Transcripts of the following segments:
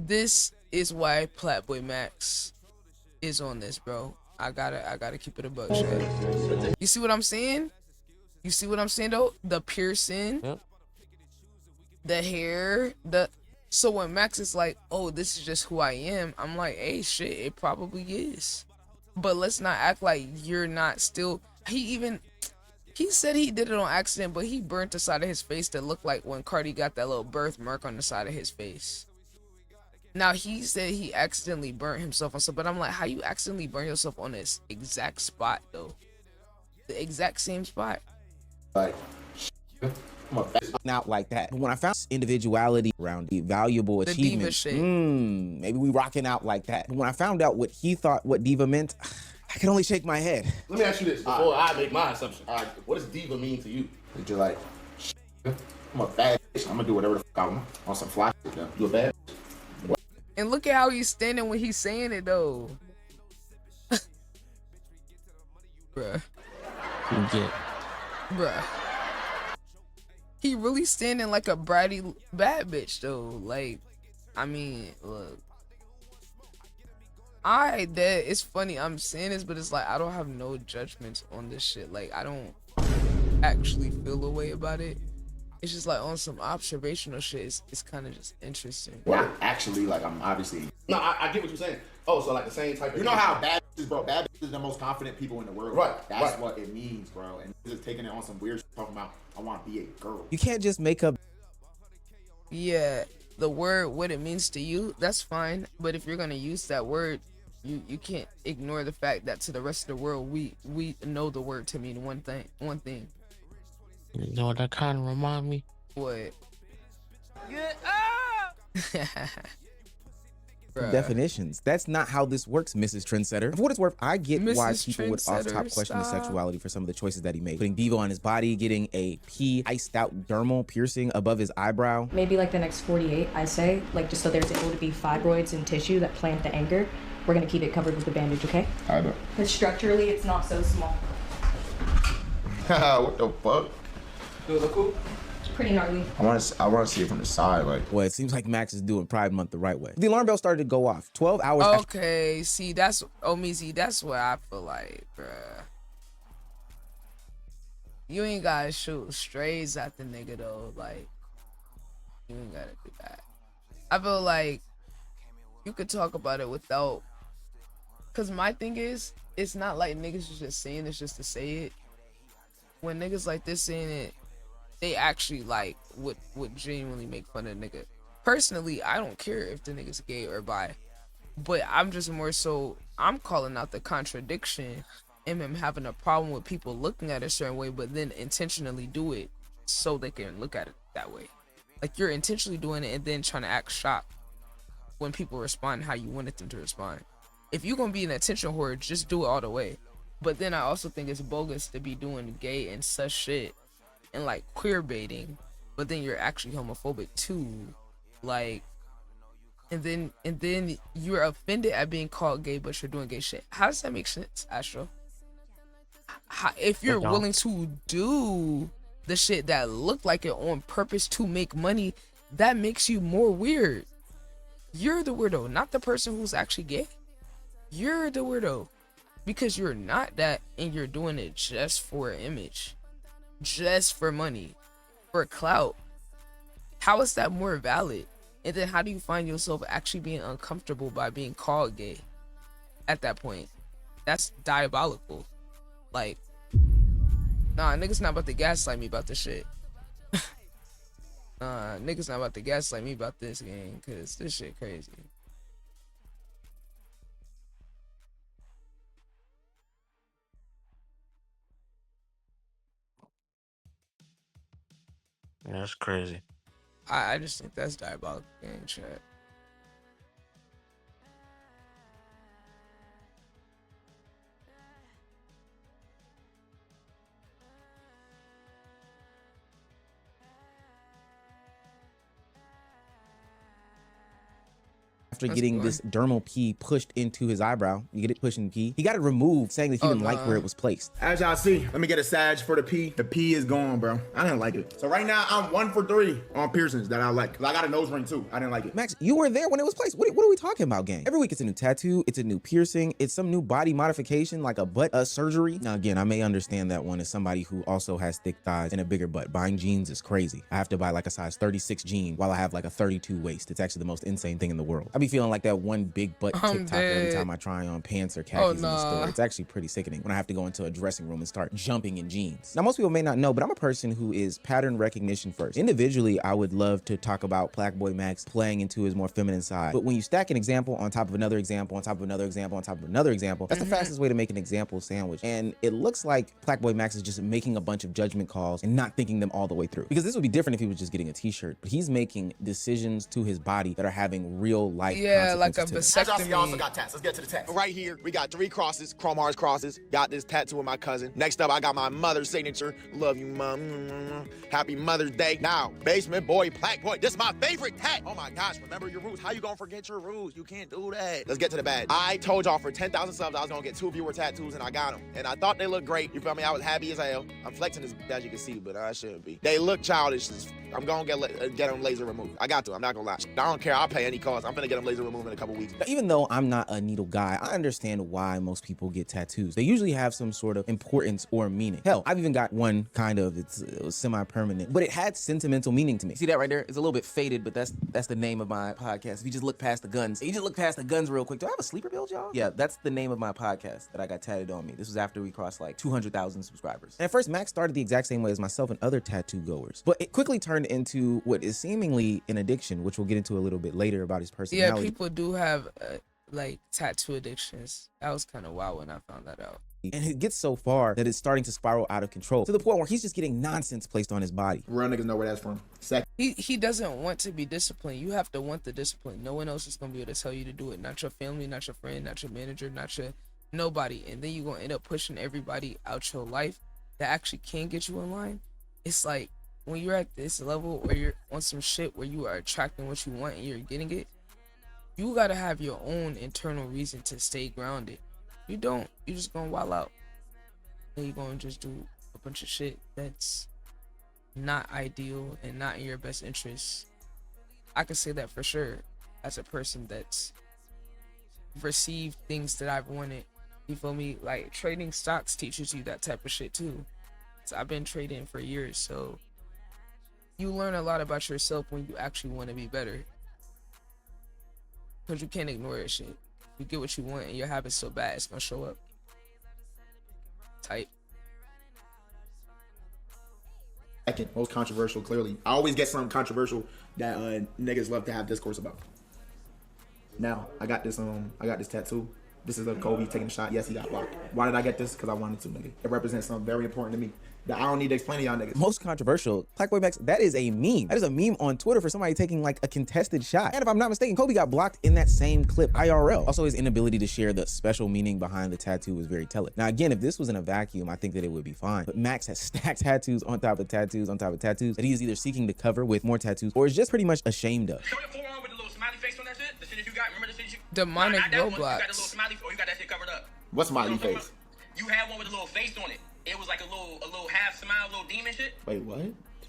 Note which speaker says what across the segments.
Speaker 1: This is why Plaqueboymax is on this, bro. I gotta keep it a buck, shit. You see what I'm saying? You see what I'm saying though? The piercing,
Speaker 2: Yep.
Speaker 1: the hair, so when Max is like, oh, this is just who I am, I'm like, hey, shit, it probably is. But let's not act like you're not still. He said he did it on accident, but he burnt the side of his face that looked like when Cardi got that little birthmark on the side of his face. Now he said he accidentally burnt himself on something, but I'm like, how you accidentally burn yourself on this exact spot though? The exact same spot.
Speaker 3: Like, out like that. But when I found individuality around the valuable
Speaker 1: The diva
Speaker 3: achievements,
Speaker 1: shit.
Speaker 3: maybe we rocking out like that. But when I found out what he thought what diva meant, I could only shake my head.
Speaker 4: Let me ask you this before I make my assumption. What does diva mean to you?
Speaker 3: You're like, I'm a bad bitch. I'm gonna do whatever the fuck I want on some fly shit. Though. You a bad bitch?
Speaker 1: And look at how he's standing when he's saying it though. Bruh.
Speaker 2: Yeah.
Speaker 1: Bruh. He really standing like a bratty bad bitch though. Like, I mean, look. It's funny I'm saying this, but it's like I don't have no judgments on this shit. Like, I don't actually feel a way about it. It's just like on some observational shit. It's kind of just interesting.
Speaker 3: Well, actually, like I'm obviously.
Speaker 4: No, I get what you're saying. Oh, so like the same type of.
Speaker 3: You know how bad bitches, bro? Bad bitches are the most confident people in the world.
Speaker 4: Right.
Speaker 3: That's what it means, bro. And just taking it on some weird shit, talking about I want to be a girl. You can't just make up.
Speaker 1: Yeah, the word, what it means to you, that's fine. But if you're gonna use that word, you can't ignore the fact that to the rest of the world, we know the word to mean one thing.
Speaker 2: You know what that kind of remind me?
Speaker 1: What?
Speaker 3: Definitions. That's not how this works, Mrs. Trendsetter. For what it's worth, I get why
Speaker 1: Mrs.
Speaker 3: people would off top question his sexuality for some of the choices that he made. Putting diva on his body, getting a iced out dermal piercing above his eyebrow.
Speaker 5: Maybe like the next 48, I say, like just so there's able to be fibroids and tissue that plant the anger. We're gonna keep it covered with the bandage, okay?
Speaker 3: I know.
Speaker 5: But structurally, it's not so small.
Speaker 3: What the fuck?
Speaker 4: Does it look cool?
Speaker 5: It's pretty gnarly.
Speaker 3: I want to see it from the side. Like, well, it seems like Max is doing Pride Month the right way. The alarm bell started to go off. 12 hours.
Speaker 1: Okay, see, that's Omizi. That's what I feel like, bruh. You ain't gotta shoot strays at the nigga though. Like, you ain't gotta do that. I feel like you could talk about it without. Cause my thing is, it's not like niggas is just saying this just to say it. When niggas like this saying it, they actually like would genuinely make fun of the nigga. Personally, I don't care if the nigga's gay or bi, but I'm just more so I'm calling out the contradiction in him having a problem with people looking at it a certain way, but then intentionally do it so they can look at it that way. Like you're intentionally doing it and then trying to act shocked when people respond how you wanted them to respond. If you're gonna be an attention whore, just do it all the way. But then I also think it's bogus to be doing gay and such shit and like queer baiting, but then you're actually homophobic too. Like, and then you're offended at being called gay, but you're doing gay shit. How does that make sense, Astro? If you're willing to do the shit that look like it on purpose to make money, that makes you more weird. You're the weirdo, not the person who's actually gay. You're the weirdo because you're not that, and you're doing it just for an image, just for money, for clout. How is that more valid? And then how do you find yourself actually being uncomfortable by being called gay at that point? That's diabolical. Like, nah, niggas not about to gaslight me about this shit. Nah, niggas not about to gaslight me about this game, cause this shit crazy.
Speaker 2: Yeah, that's crazy.
Speaker 1: I just think that's diabolical game chat.
Speaker 3: after getting this dermal P pushed into his eyebrow. You get it pushed in the P. He got it removed, saying that he didn't like where it was placed.
Speaker 6: As y'all see, let me get a sag for the P. The P is gone, bro. I didn't like it. So right now, I'm 1 for 3 on piercings that I like. Cause I got a nose ring too. I didn't like it.
Speaker 3: Max, you were there when it was placed. What are we talking about, gang? Every week it's a new tattoo, it's a new piercing, it's some new body modification like a butt surgery. Now again, I may understand that one as somebody who also has thick thighs and a bigger butt. Buying jeans is crazy. I have to buy like a size 36 jean while I have like a 32 waist. It's actually the most insane thing in the world. I be feeling like that one big butt TikToker every time I try on pants or khakis in the store. It's actually pretty sickening when I have to go into a dressing room and start jumping in jeans. Now, most people may not know, but I'm a person who is pattern recognition first. Individually, I would love to talk about Plaqueboymax playing into his more feminine side. But when you stack an example on top of another example, on top of another example, on top of another example, that's the fastest way to make an example sandwich. And it looks like Plaqueboymax is just making a bunch of judgment calls and not thinking them all the way through. Because this would be different if he was just getting a t-shirt, but he's making decisions to his body that are having real life consequences.
Speaker 1: Like a
Speaker 6: vasectomy. Also got tats. Let's get to the tats. Right here, we got 3 crosses, Chrome Hearts crosses. Got this tattoo with my cousin. Next up, I got my mother's signature. Love you, mom. Happy Mother's Day. Now, basement boy, Plaqueboy. This is my favorite tat. Oh my gosh, remember your rules. How you gonna forget your rules? You can't do that. Let's get to the bag. I told y'all for 10,000 subs, I was gonna get 2 viewer tattoos, and I got them. And I thought they looked great. You feel me? I was happy as hell. I'm flexing this, as you can see, but I shouldn't be. They look childish. I'm gonna get them laser removed. I got to. I'm not gonna lie. I don't care. I'll pay any cost. I'm gonna get them laser removed in a couple weeks.
Speaker 3: Now, even though I'm not a needle guy, I understand why most people get tattoos. They usually have some sort of importance or meaning. Hell, I've even got one kind of, it was semi-permanent, but it had sentimental meaning to me. See that right there? It's a little bit faded, but that's the name of my podcast. If you just look past the guns, real quick. Do I have a sleeper build, y'all? Yeah, that's the name of my podcast that I got tatted on me. This was after we crossed like 200,000 subscribers. And at first, Max started the exact same way as myself and other tattoo goers, but it quickly turned into what is seemingly an addiction, which we'll get into a little bit later about his personality.
Speaker 1: Yeah, people do have like tattoo addictions. That was kind of wild when I found that out.
Speaker 3: And it gets so far that it's starting to spiral out of control to the point where he's just getting nonsense placed on his body.
Speaker 6: Real niggas know where that's from.
Speaker 1: He doesn't want to be disciplined. You have to want the discipline. No one else is gonna be able to tell you to do it. Not your family, not your friend, not your manager, not your nobody. And then you're gonna end up pushing everybody out your life that actually can get you in line. It's like when you're at this level where you're on some shit where you are attracting what you want and you're getting it, you gotta have your own internal reason to stay grounded. You don't, you just gonna wild out. And you're gonna just do a bunch of shit that's not ideal and not in your best interest. I can say that for sure as a person that's received things that I've wanted. You feel me? Like trading stocks teaches you that type of shit too. So I've been trading for years, so you learn a lot about yourself when you actually want to be better. Because you can't ignore that shit. You get what you want and your habit's so bad, it's gonna show up. Tight.
Speaker 6: Second, most controversial, clearly. I always get something controversial that niggas love to have discourse about. Now, I got this tattoo. This is a Kobe taking a shot. Yes, he got blocked. Why did I get this? Because I wanted to, nigga. It represents something very important to me that I don't need to explain to y'all niggas.
Speaker 3: Most controversial, Plaqueboymax, that is a meme. That is a meme on Twitter for somebody taking like a contested shot. And if I'm not mistaken, Kobe got blocked in that same clip, IRL. Also, his inability to share the special meaning behind the tattoo was very telling. Now, again, if this was in a vacuum, I think that it would be fine. But Max has stacked tattoos on top of tattoos on top of tattoos that he is either seeking to cover with more tattoos or is just pretty much ashamed of.
Speaker 7: Show your forearm with the little smiley face on that shit. The shit that you got. Remember the shit you...
Speaker 1: Demonic
Speaker 7: Roblox. You got a little
Speaker 1: Roblox.
Speaker 7: smiley, or you got that shit covered up.
Speaker 6: What smiley face?
Speaker 7: You had one with a little face on it. It was like a little half smile, little demon shit.
Speaker 6: Wait, what?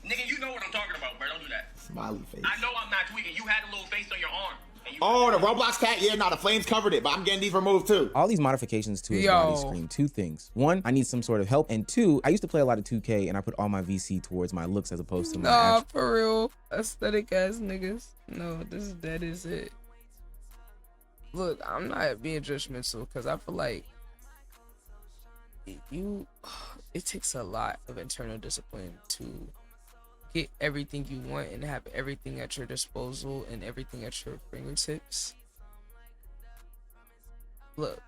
Speaker 7: Nigga, you know what I'm talking about, bro. Don't do that.
Speaker 6: Smiley face.
Speaker 7: I know I'm not tweaking. You had a little face on your arm. And you
Speaker 6: Oh, the Roblox tat? Yeah, nah, the flames covered it, but I'm getting these removed too.
Speaker 3: All these modifications to his body scream 2 things. 1, I need some sort of help. And 2, I used to play a lot of 2K and I put all my VC towards my looks as opposed to my
Speaker 1: Nah, for real. Aesthetic ass niggas. No, that is it. Look, I'm not being judgmental because I feel like it takes a lot of internal discipline to get everything you want and have everything at your disposal and everything at your fingertips. Look,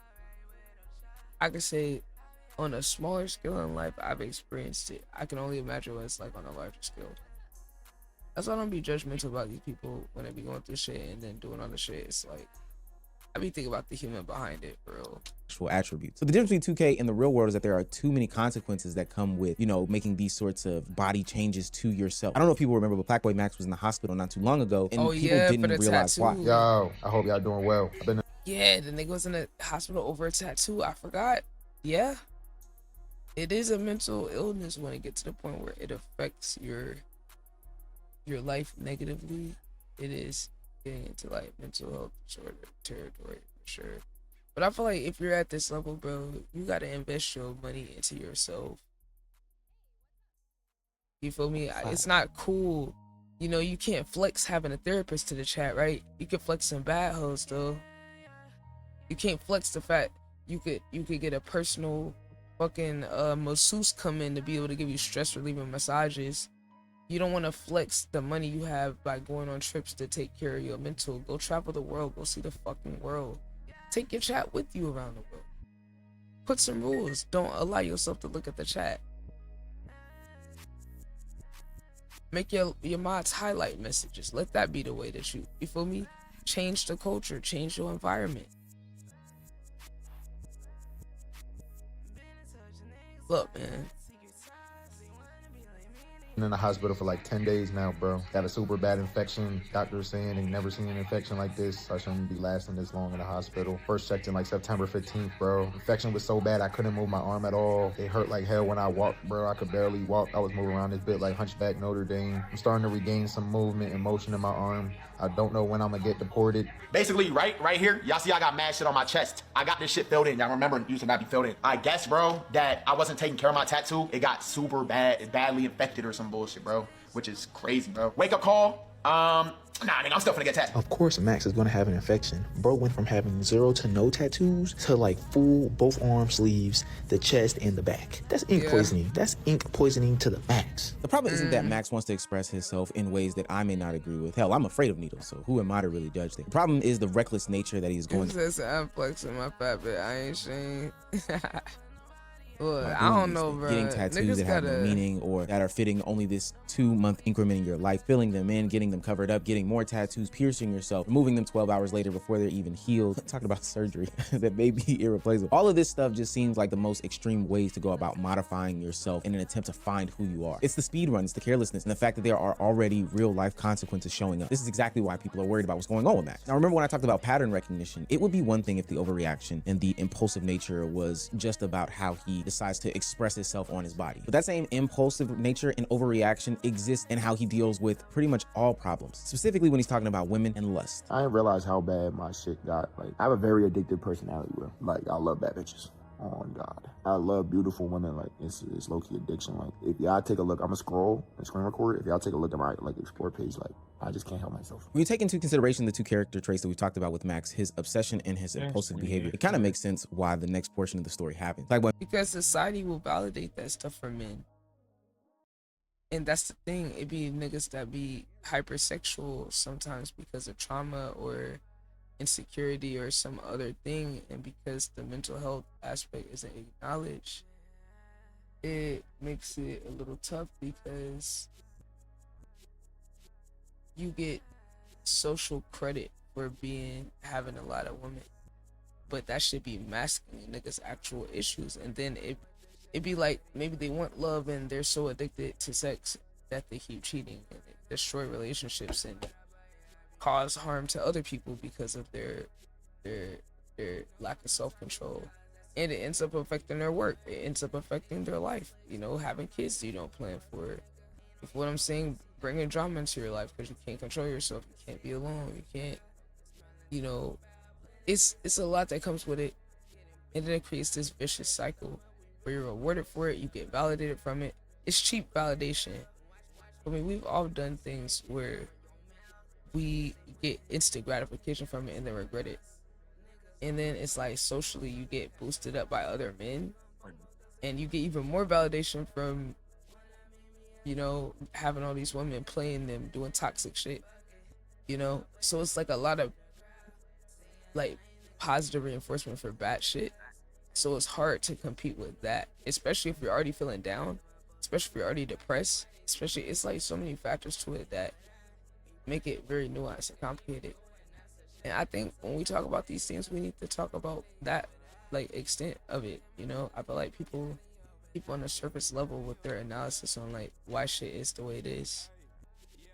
Speaker 1: I could say on a smaller scale in life, I've experienced it. I can only imagine what it's like on a larger scale. That's why I don't be judgmental about these people when they be going through shit and then doing all the shit. It's like, I be thinking about the human behind it, bro.
Speaker 3: Actual attributes. So the difference between 2K and the real world is that there are too many consequences that come with, you know, making these sorts of body changes to yourself. I don't know if people remember, but Plaqueboymax was in the hospital not too long ago, and
Speaker 1: Oh,
Speaker 3: people
Speaker 1: yeah, for
Speaker 3: didn't
Speaker 1: the
Speaker 3: realize why.
Speaker 1: tattoo.
Speaker 6: Yo, I hope y'all doing well.
Speaker 1: Yeah, the nigga was in the hospital over a tattoo. I forgot. Yeah. It is a mental illness when it gets to the point where it affects your life negatively. It is getting into like mental health disorder territory for sure. But I feel like if you're at this level, bro, you gotta invest your money into yourself. You feel me? It's not cool. You know, you can't flex having a therapist to the chat, right? You can flex some bad hoes though. You can't flex the fact you could get a personal fucking masseuse come in to be able to give you stress relieving massages. You don't want to flex the money you have by going on trips to take care of your mental. Go travel the world. Go see the fucking world. Take your chat with you around the world. Put some rules. Don't allow yourself to look at the chat. Make your mods highlight messages. Let that be the way that you feel me? Change the culture. Change your environment. Look, man.
Speaker 6: In the hospital for like 10 days now, bro. Got a super bad infection. Doctors saying they never seen an infection like this. I shouldn't be lasting this long in the hospital. First checked in like September 15th, bro. Infection was so bad I couldn't move my arm at all. It hurt like hell when I walked, bro. I could barely walk. I was moving around this bit like Hunchback Notre Dame. I'm starting to regain some movement and motion in my arm. I don't know when I'm gonna get deported.
Speaker 4: Basically, right here, y'all see I got mad shit on my chest. I got this shit filled in. Y'all remember it used to not be filled in. I guess, bro, that I wasn't taking care of my tattoo. It got super bad, badly infected or some bullshit, bro. Which is crazy, bro. Wake up call. Nah, nigga, I'm still finna get tattooed.
Speaker 8: Of course, Max is gonna have an infection. Bro went from having 0 to no tattoos to like full, both arm sleeves, the chest, and the back. That's ink poisoning. That's ink poisoning to the max.
Speaker 3: The problem isn't that Max wants to express himself in ways that I may not agree with. Hell, I'm afraid of needles, so who am I to really judge that? The problem is the reckless nature that he's going through.
Speaker 1: I'm flexing my fat bit. I ain't saying. Look, I don't know, bro.
Speaker 3: Getting tattoos that have no meaning or that are fitting only this 2-month increment in your life, filling them in, getting them covered up, getting more tattoos, piercing yourself, removing them 12 hours later before they're even healed. Talking about surgery that may be irreplaceable. All of this stuff just seems like the most extreme ways to go about modifying yourself in an attempt to find who you are. It's the speed run, it's the carelessness, and the fact that there are already real life consequences showing up. This is exactly why people are worried about what's going on with Max. Now, remember when I talked about pattern recognition, it would be one thing if the overreaction and the impulsive nature was just about how he decides to express himself on his body. But that same impulsive nature and overreaction exists in how he deals with pretty much all problems, specifically when he's talking about women and lust.
Speaker 9: I didn't realize how bad my shit got. Like, I have a very addictive personality, bro. Like, I love bad bitches. Oh God, I love beautiful women. Like, it's low-key addiction. Like, if y'all take a look, I'm gonna scroll and screen record. If y'all take a look at my like explore page, like, I just can't help myself.
Speaker 3: When you take into consideration the two character traits that we talked about with Max, his obsession and his impulsive behavior, it kind of makes sense why the next portion of the story happens. Like,
Speaker 1: because society will validate that stuff for men. And that's the thing, it be niggas that be hypersexual sometimes because of trauma or insecurity or some other thing, and because the mental health aspect isn't acknowledged, it makes it a little tough because you get social credit for having a lot of women, but that should be masking niggas' actual issues. And then it be like maybe they want love and they're so addicted to sex that they keep cheating and they destroy relationships and cause harm to other people because of their lack of self-control, and it ends up affecting their work. It ends up affecting their life. You know, having kids you don't plan for. If what I'm saying, bringing drama into your life because you can't control yourself. You can't be alone. You can't. You know, it's a lot that comes with it, and then it creates this vicious cycle where you're rewarded for it. You get validated from it. It's cheap validation. I mean, we've all done things where we get instant gratification from it and then regret it, and then it's like socially you get boosted up by other men and you get even more validation from, you know, having all these women playing them doing toxic shit, you know. So it's like a lot of like positive reinforcement for bad shit, so it's hard to compete with that, especially if you're already feeling down, especially if you're already depressed, it's like so many factors to it that make it very nuanced and complicated. And I think when we talk about these things, we need to talk about that like extent of it. You know, I feel like people on the surface level with their analysis on like why shit is the way it is.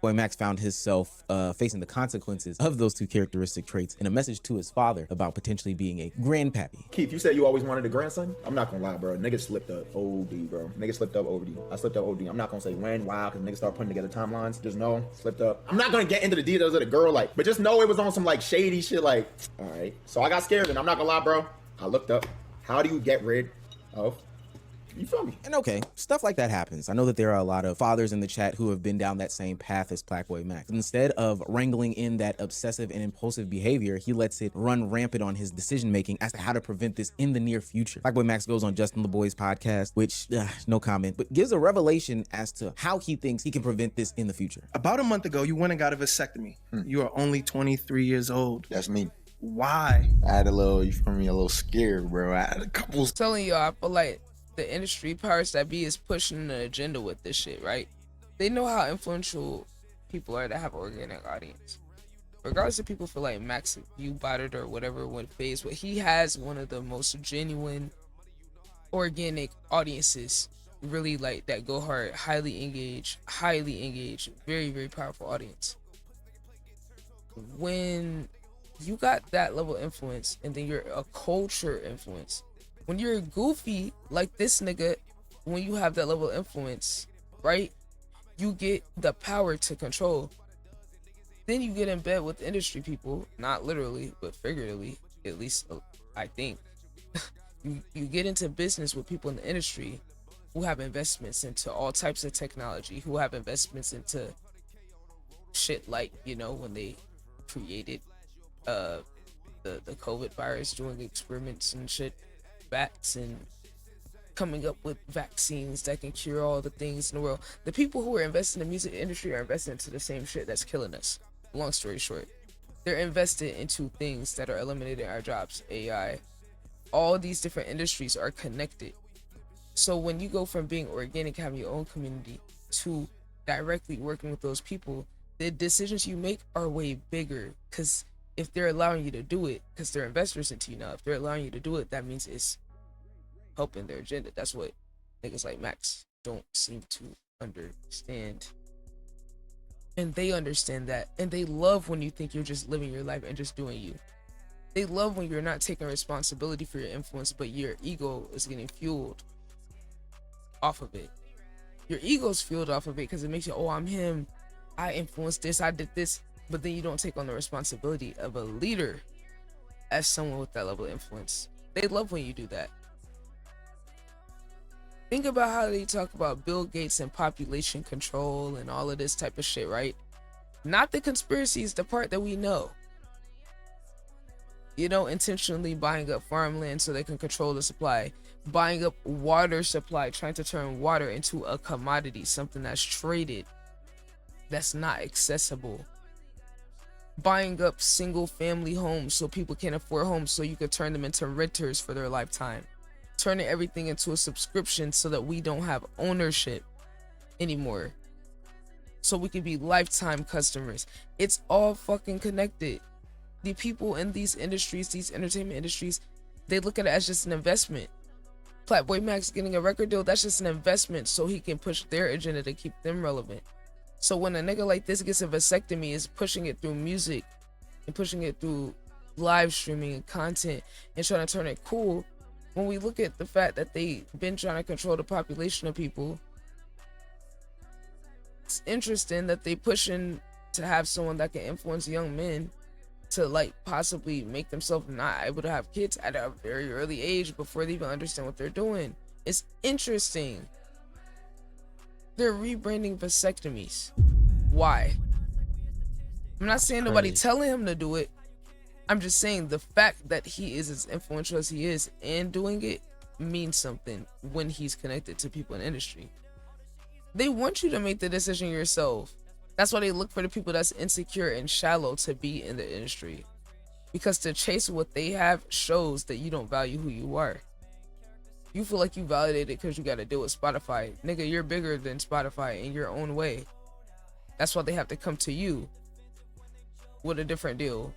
Speaker 3: Max found himself facing the consequences of those two characteristic traits in a message to his father about potentially being a grandpappy.
Speaker 6: Keith, you said you always wanted a grandson? I'm not gonna lie, bro. Niggas slipped up OD, bro. Niggas slipped up OD. I slipped up OD. I'm not gonna say when, why, because niggas start putting together timelines. Just know, slipped up. I'm not gonna get into the details of the girl, like, but just know it was on some like shady shit, like, all right. So I got scared, and I'm not gonna lie, bro. I looked up. How do you get rid of? You feel me?
Speaker 3: And okay, stuff like that happens. I know that there are a lot of fathers in the chat who have been down that same path as Plaqueboymax. Instead of wrangling in that obsessive and impulsive behavior, he lets it run rampant on his decision making as to how to prevent this in the near future. Plaqueboymax goes on Justin LeBoy's podcast, which no comment, but gives a revelation as to how he thinks he can prevent this in the future.
Speaker 10: About a month ago, you went and got a vasectomy. You are only 23 years old.
Speaker 9: That's me.
Speaker 10: Why?
Speaker 9: I had a little, you feel me, a little scared, bro. I had a couple.
Speaker 1: I'm telling y'all, I feel like the industry powers that be is pushing an agenda with this shit, right? They know how influential people are that have an organic audience. Regardless if people feel like Max, you botted or whatever went phase, but he has one of the most genuine organic audiences, really like that go hard, highly engaged, very, very powerful audience. When you got that level of influence and then you're a culture influence, when you're goofy like this nigga, when you have that level of influence, right, you get the power to control. Then you get in bed with industry people, not literally, but figuratively, at least I think. you get into business with people in the industry who have investments into all types of technology, who have investments into shit like, you know, when they created the COVID virus, doing experiments and shit, bats, and coming up with vaccines that can cure all the things in the world. The people who are invested in the music industry are invested into the same shit that's killing us. Long story short, they're invested into things that are eliminating our jobs. AI, all these different industries are connected. So when you go from being organic, having your own community, to directly working with those people, the decisions you make are way bigger, because if they're allowing you to do it, because they're investors into you now, if they're allowing you to do it, that means it's helping their agenda. That's what niggas like Max don't seem to understand. And they understand that. And they love when you think you're just living your life and just doing you. They love when you're not taking responsibility for your influence, but your ego is getting fueled off of it. Your ego's fueled off of it because it makes you, oh, I'm him. I influenced this. I did this. But then you don't take on the responsibility of a leader as someone with that level of influence. They love when you do that. Think about how they talk about Bill Gates and population control and all of this type of shit, right? Not the conspiracies, the part that we know. You know, intentionally buying up farmland so they can control the supply. Buying up water supply, trying to turn water into a commodity, something that's traded, that's not accessible. Buying up single family homes so people can't afford homes, so you could turn them into renters for their lifetime. Turning everything into a subscription so that we don't have ownership anymore, so we can be lifetime customers. It's all fucking connected. The people in these industries, these entertainment industries, they look at it as just an investment. Plaqueboymax getting a record deal, that's just an investment so he can push their agenda to keep them relevant. So when a nigga like this gets a vasectomy, is pushing it through music and pushing it through live streaming and content and trying to turn it cool. When we look at the fact that they've been trying to control the population of people, it's interesting that they pushing to have someone that can influence young men to like possibly make themselves not able to have kids at a very early age before they even understand what they're doing. It's interesting. They're rebranding vasectomies. Why? I'm not saying nobody telling him to do it. I'm just saying the fact that he is as influential as he is and doing it means something when he's connected to people in the industry. They want you to make the decision yourself. That's why they look for the people that's insecure and shallow to be in the industry. Because to chase what they have shows that you don't value who you are. You feel like you validated because you got to deal with Spotify. Nigga, you're bigger than Spotify in your own way. That's why they have to come to you with a different deal.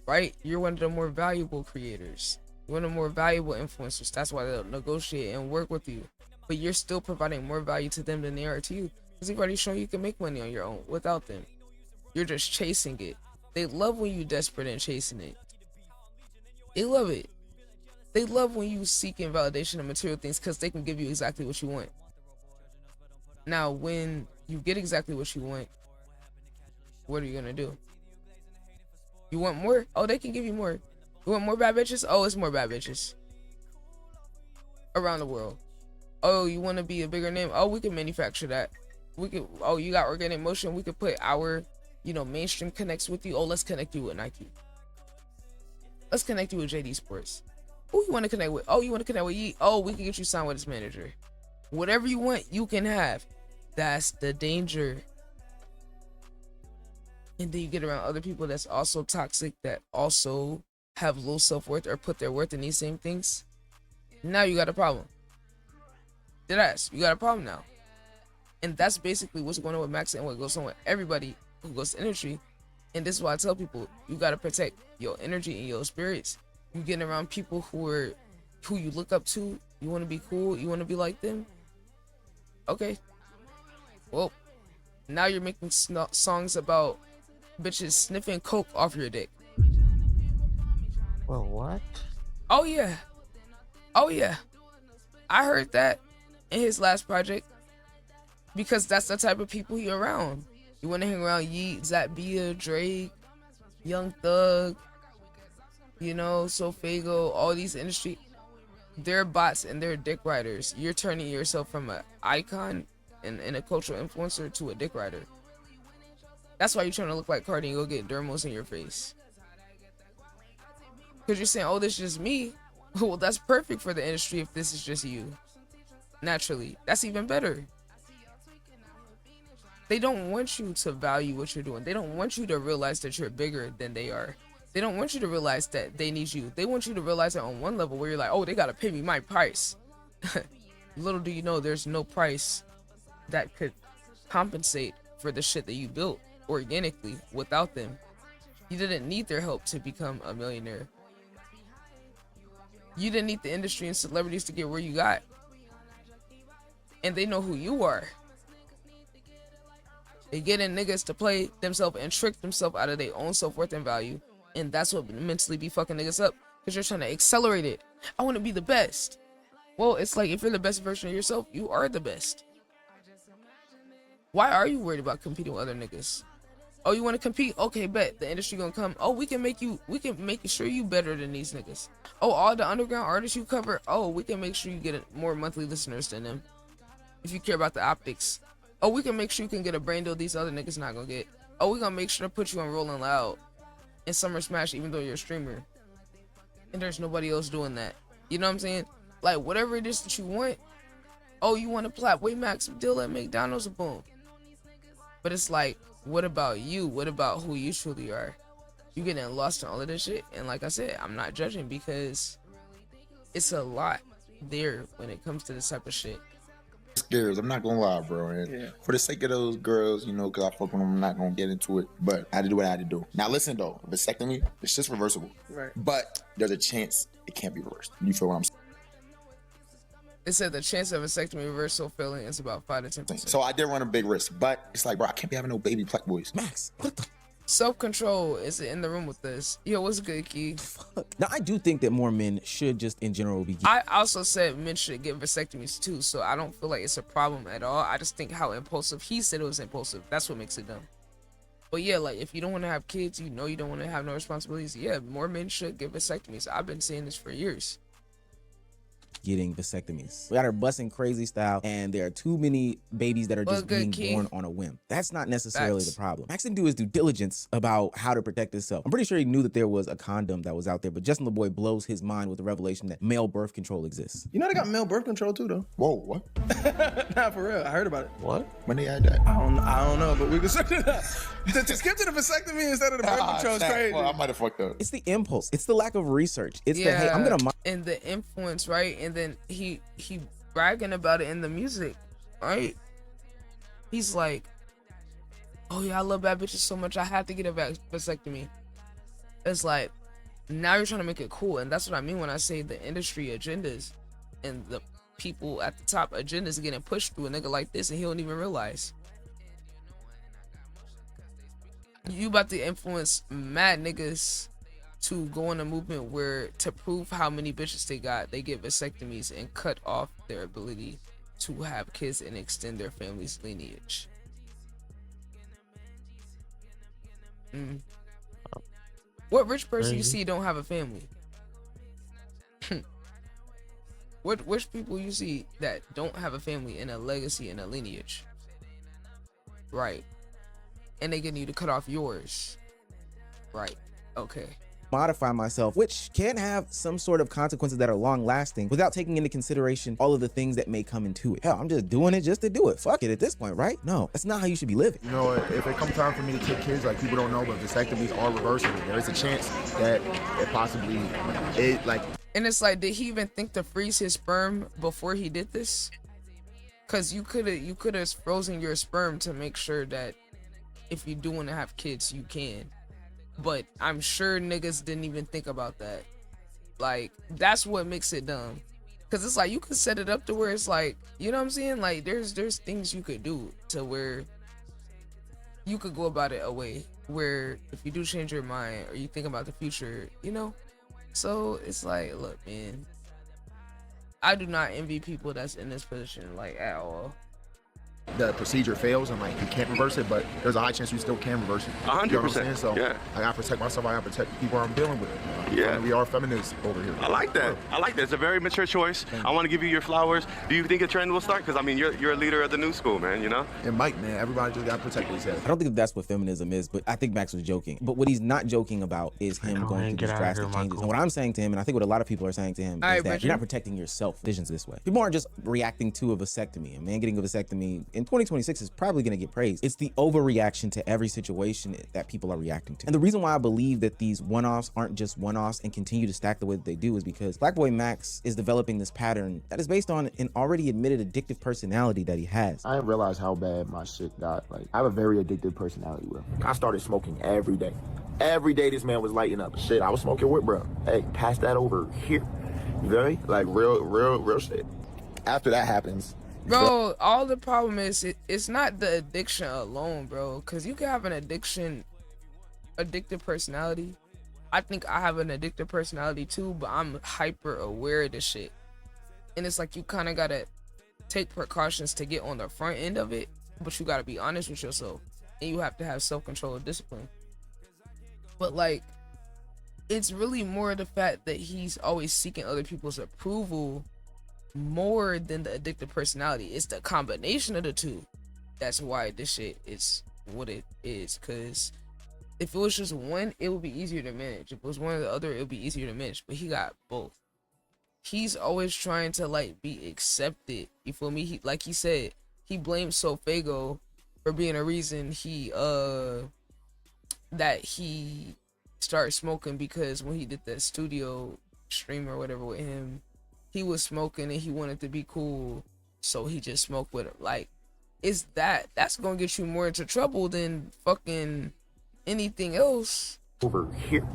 Speaker 1: right? You're one of the more valuable creators. You're one of the more valuable influencers. That's why they'll negotiate and work with you. But you're still providing more value to them than they are to you. Because they've already shown you can make money on your own without them. You're just chasing it. They love when you're desperate and chasing it. They love it. They love when you seeking validation of material things because they can give you exactly what you want. Now, when you get exactly what you want, what are you gonna do? You want more? Oh, they can give you more. You want more bad bitches? Oh, it's more bad bitches around the world. Oh, you want to be a bigger name? Oh, we can manufacture that. We could. Oh, you got organic motion? We could put our, mainstream connects with you. Oh, let's connect you with Nike. Let's connect you with JD Sports. Who you want to connect with? Oh, you want to connect with Yeet? Oh, we can get you signed with his manager. Whatever you want, you can have. That's the danger. And then you get around other people that's also toxic, that also have low self-worth or put their worth in these same things. Now you got a problem. Deadass, you got a problem now. And that's basically what's going on with Max and what goes on with everybody who goes to industry. And this is why I tell people, you got to protect your energy and your spirits. You getting around people who you look up to. You want to be cool. You want to be like them. Okay. Well, now you're making songs about bitches sniffing coke off your dick.
Speaker 2: Well, what?
Speaker 1: Oh yeah. I heard that in his last project because that's the type of people he around. You want to hang around Yeet, Zatbia, Drake, Young Thug, Sofago, all these industry. They're bots and they're dick riders. You're turning yourself from an icon and a cultural influencer to a dick rider. That's why you're trying to look like Cardi and go get dermos in your face. Because you're saying, oh, this is just me. Well, that's perfect for the industry if this is just you. Naturally. That's even better. They don't want you to value what you're doing. They don't want you to realize that you're bigger than they are. They don't want you to realize that they need you. They want you to realize that on one level where you're like, oh, they got to pay me my price. Little do you know, there's no price that could compensate for the shit that you built organically without them. You didn't need their help to become a millionaire. You didn't need the industry and celebrities to get where you got. And they know who you are. They get in niggas to play themselves and trick themselves out of their own self-worth and value. And that's what mentally be fucking niggas up. Because you're trying to accelerate it. I want to be the best. Well, it's like if you're the best version of yourself, you are the best. Why are you worried about competing with other niggas? Oh, you want to compete? Okay, bet. The industry gonna come. Oh, we can make sure you better than these niggas. Oh, all the underground artists you cover. Oh, we can make sure you get more monthly listeners than them. If you care about the optics. Oh, we can make sure you can get a brain deal these other niggas not gonna get. Oh, we gonna make sure to put you on Rolling Loud and Summer Smash even though you're a streamer. And there's nobody else doing that. You know what I'm saying? Like, whatever it is that you want. Oh, you want a Plaqueboymax deal at McDonald's? Boom. But it's like, what about you? What about who you truly are? You getting lost in all of this shit. And like I said, I'm not judging because it's a lot there when it comes to this type of shit.
Speaker 6: Scares, I'm not gonna lie, bro. And for the sake of those girls, because I fuck with them, I'm not gonna get into it. But I had to do what I had to do. Now listen though, vasectomy, it's just reversible.
Speaker 10: Right.
Speaker 6: But there's a chance it can't be reversed. You feel what I'm saying?
Speaker 1: It said the chance of vasectomy reversal failing is about 5 to 10%.
Speaker 6: So I did run a big risk, but it's like, bro, I can't be having no baby Plaque boys.
Speaker 3: Max, what the
Speaker 1: self-control is in the room with this. Yo, what's good, Key?
Speaker 3: fuck? Now, I do think that more men should just in general be.
Speaker 1: I also said men should get vasectomies too, so I don't feel like it's a problem at all. I just think how impulsive, he said it was impulsive. That's what makes it dumb. But yeah, like if you don't want to have kids, you don't want to have no responsibilities. Yeah, more men should get vasectomies. I've been saying this for years.
Speaker 3: Getting vasectomies. We got her busting crazy style, and there are too many babies that are just being born on a whim. That's not necessarily the problem. Max didn't do his due diligence about how to protect himself. I'm pretty sure he knew that there was a condom that was out there, but Justin LeBoy blows his mind with the revelation that male birth control exists.
Speaker 10: You know they got male birth control too, though.
Speaker 6: Whoa, what?
Speaker 10: Nah, for real. I heard about it.
Speaker 2: What?
Speaker 6: When they had that?
Speaker 10: I don't know, but we can search it out. To skip to the vasectomy instead of the birth control is crazy.
Speaker 6: Well, I might have fucked up.
Speaker 3: It's the impulse. It's the lack of research. It's the, hey, I'm gonna.
Speaker 1: And the influence, right? And then he bragging about it in the music, right? He's like, oh yeah, I love bad bitches so much I have to get a vasectomy. it's like now you're trying to make it cool, and that's what I mean when I say the industry agendas and the people at the top agendas getting pushed through a nigga like this, and he don't even realize. You about to influence mad niggas to go in a movement where, to prove how many bitches they got, they get vasectomies and cut off their ability to have kids and extend their family's lineage. What rich person you see don't have a family? What rich people you see that don't have a family and a legacy and a lineage? Right. And they getting you to cut off yours. Right. Okay.
Speaker 3: Modify myself, which can have some sort of consequences that are long lasting without taking into consideration all of the things that may come into it. Hell, I'm just doing it just to do it. Fuck it at this point, right? No, that's not how you should be living.
Speaker 6: You know, if it comes time for me to take kids, like, people don't know, but vasectomies are reversible. There is a chance that it possibly,
Speaker 1: And it's like, did he even think to freeze his sperm before he did this? Cause you could have frozen your sperm to make sure that if you do want to have kids, you can. But I'm sure niggas didn't even think about that. Like, that's what makes it dumb. Cause it's like, you could set it up to where it's like, you know what I'm saying? Like, there's things you could do to where you could go about it a way where if you do change your mind or you think about the future, you know? So it's like, look, man, I do not envy people that's in this position, like, at all.
Speaker 6: The procedure fails and, like, you can't reverse it, but there's a high chance you still can reverse it.
Speaker 11: 100%.
Speaker 6: You know what I'm saying? So
Speaker 11: yeah.
Speaker 6: I gotta protect myself. I gotta protect the people I'm dealing with.
Speaker 11: Yeah.
Speaker 6: We are feminists over here.
Speaker 11: I like that. I like that. It's a very mature choice. I want to give you your flowers. Do you think a trend will start? Because I mean, you're a leader of the new school, man. You know.
Speaker 6: It might, man. Everybody just gotta protect themselves.
Speaker 3: I don't think that's what feminism is, but I think Max was joking. But what he's not joking about is him going through these drastic changes. And what I'm saying to him, and I think what a lot of people are saying to him, is that you're not protecting yourself. Decisions this way. People aren't just reacting to a vasectomy. A man getting a vasectomy in 2026 is probably going to get praised. It's the overreaction to every situation that people are reacting to. And the reason why I believe that these one-offs aren't just one-offs and continue to stack the way that they do is because Plaqueboymax is developing this pattern that is based on an already admitted addictive personality that he has.
Speaker 9: I didn't realize how bad my shit got. Like, I have a very addictive personality, bro. I started smoking every day. Every day this man was lighting up. Shit, I was smoking with, bro. Hey, pass that over here. You feel me? Like, real shit. After that happens,
Speaker 1: bro, all the problem is it's not the addiction alone, bro, because you can have an addictive personality. I think I have an addictive personality too, but I'm hyper aware of this shit, and it's like you kind of gotta take precautions to get on the front end of it, but you gotta be honest with yourself, and you have to have self-control and discipline. But like, it's really more the fact that he's always seeking other people's approval more than the addictive personality. It's the combination of the two. That's why this shit is what it is. Because if it was just one, it would be easier to manage. If it was one or the other, it would be easier to manage. But he got both. He's always trying to like be accepted. You feel me? He, like he said, he blamed Solfago for being a reason he that he started smoking, because when he did that studio stream or whatever with him, he was smoking and he wanted to be cool, so he just smoked with him. Like, is that's gonna get you more into trouble than fucking anything else.
Speaker 6: Over here,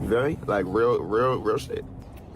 Speaker 6: you feel me? Like, real shit.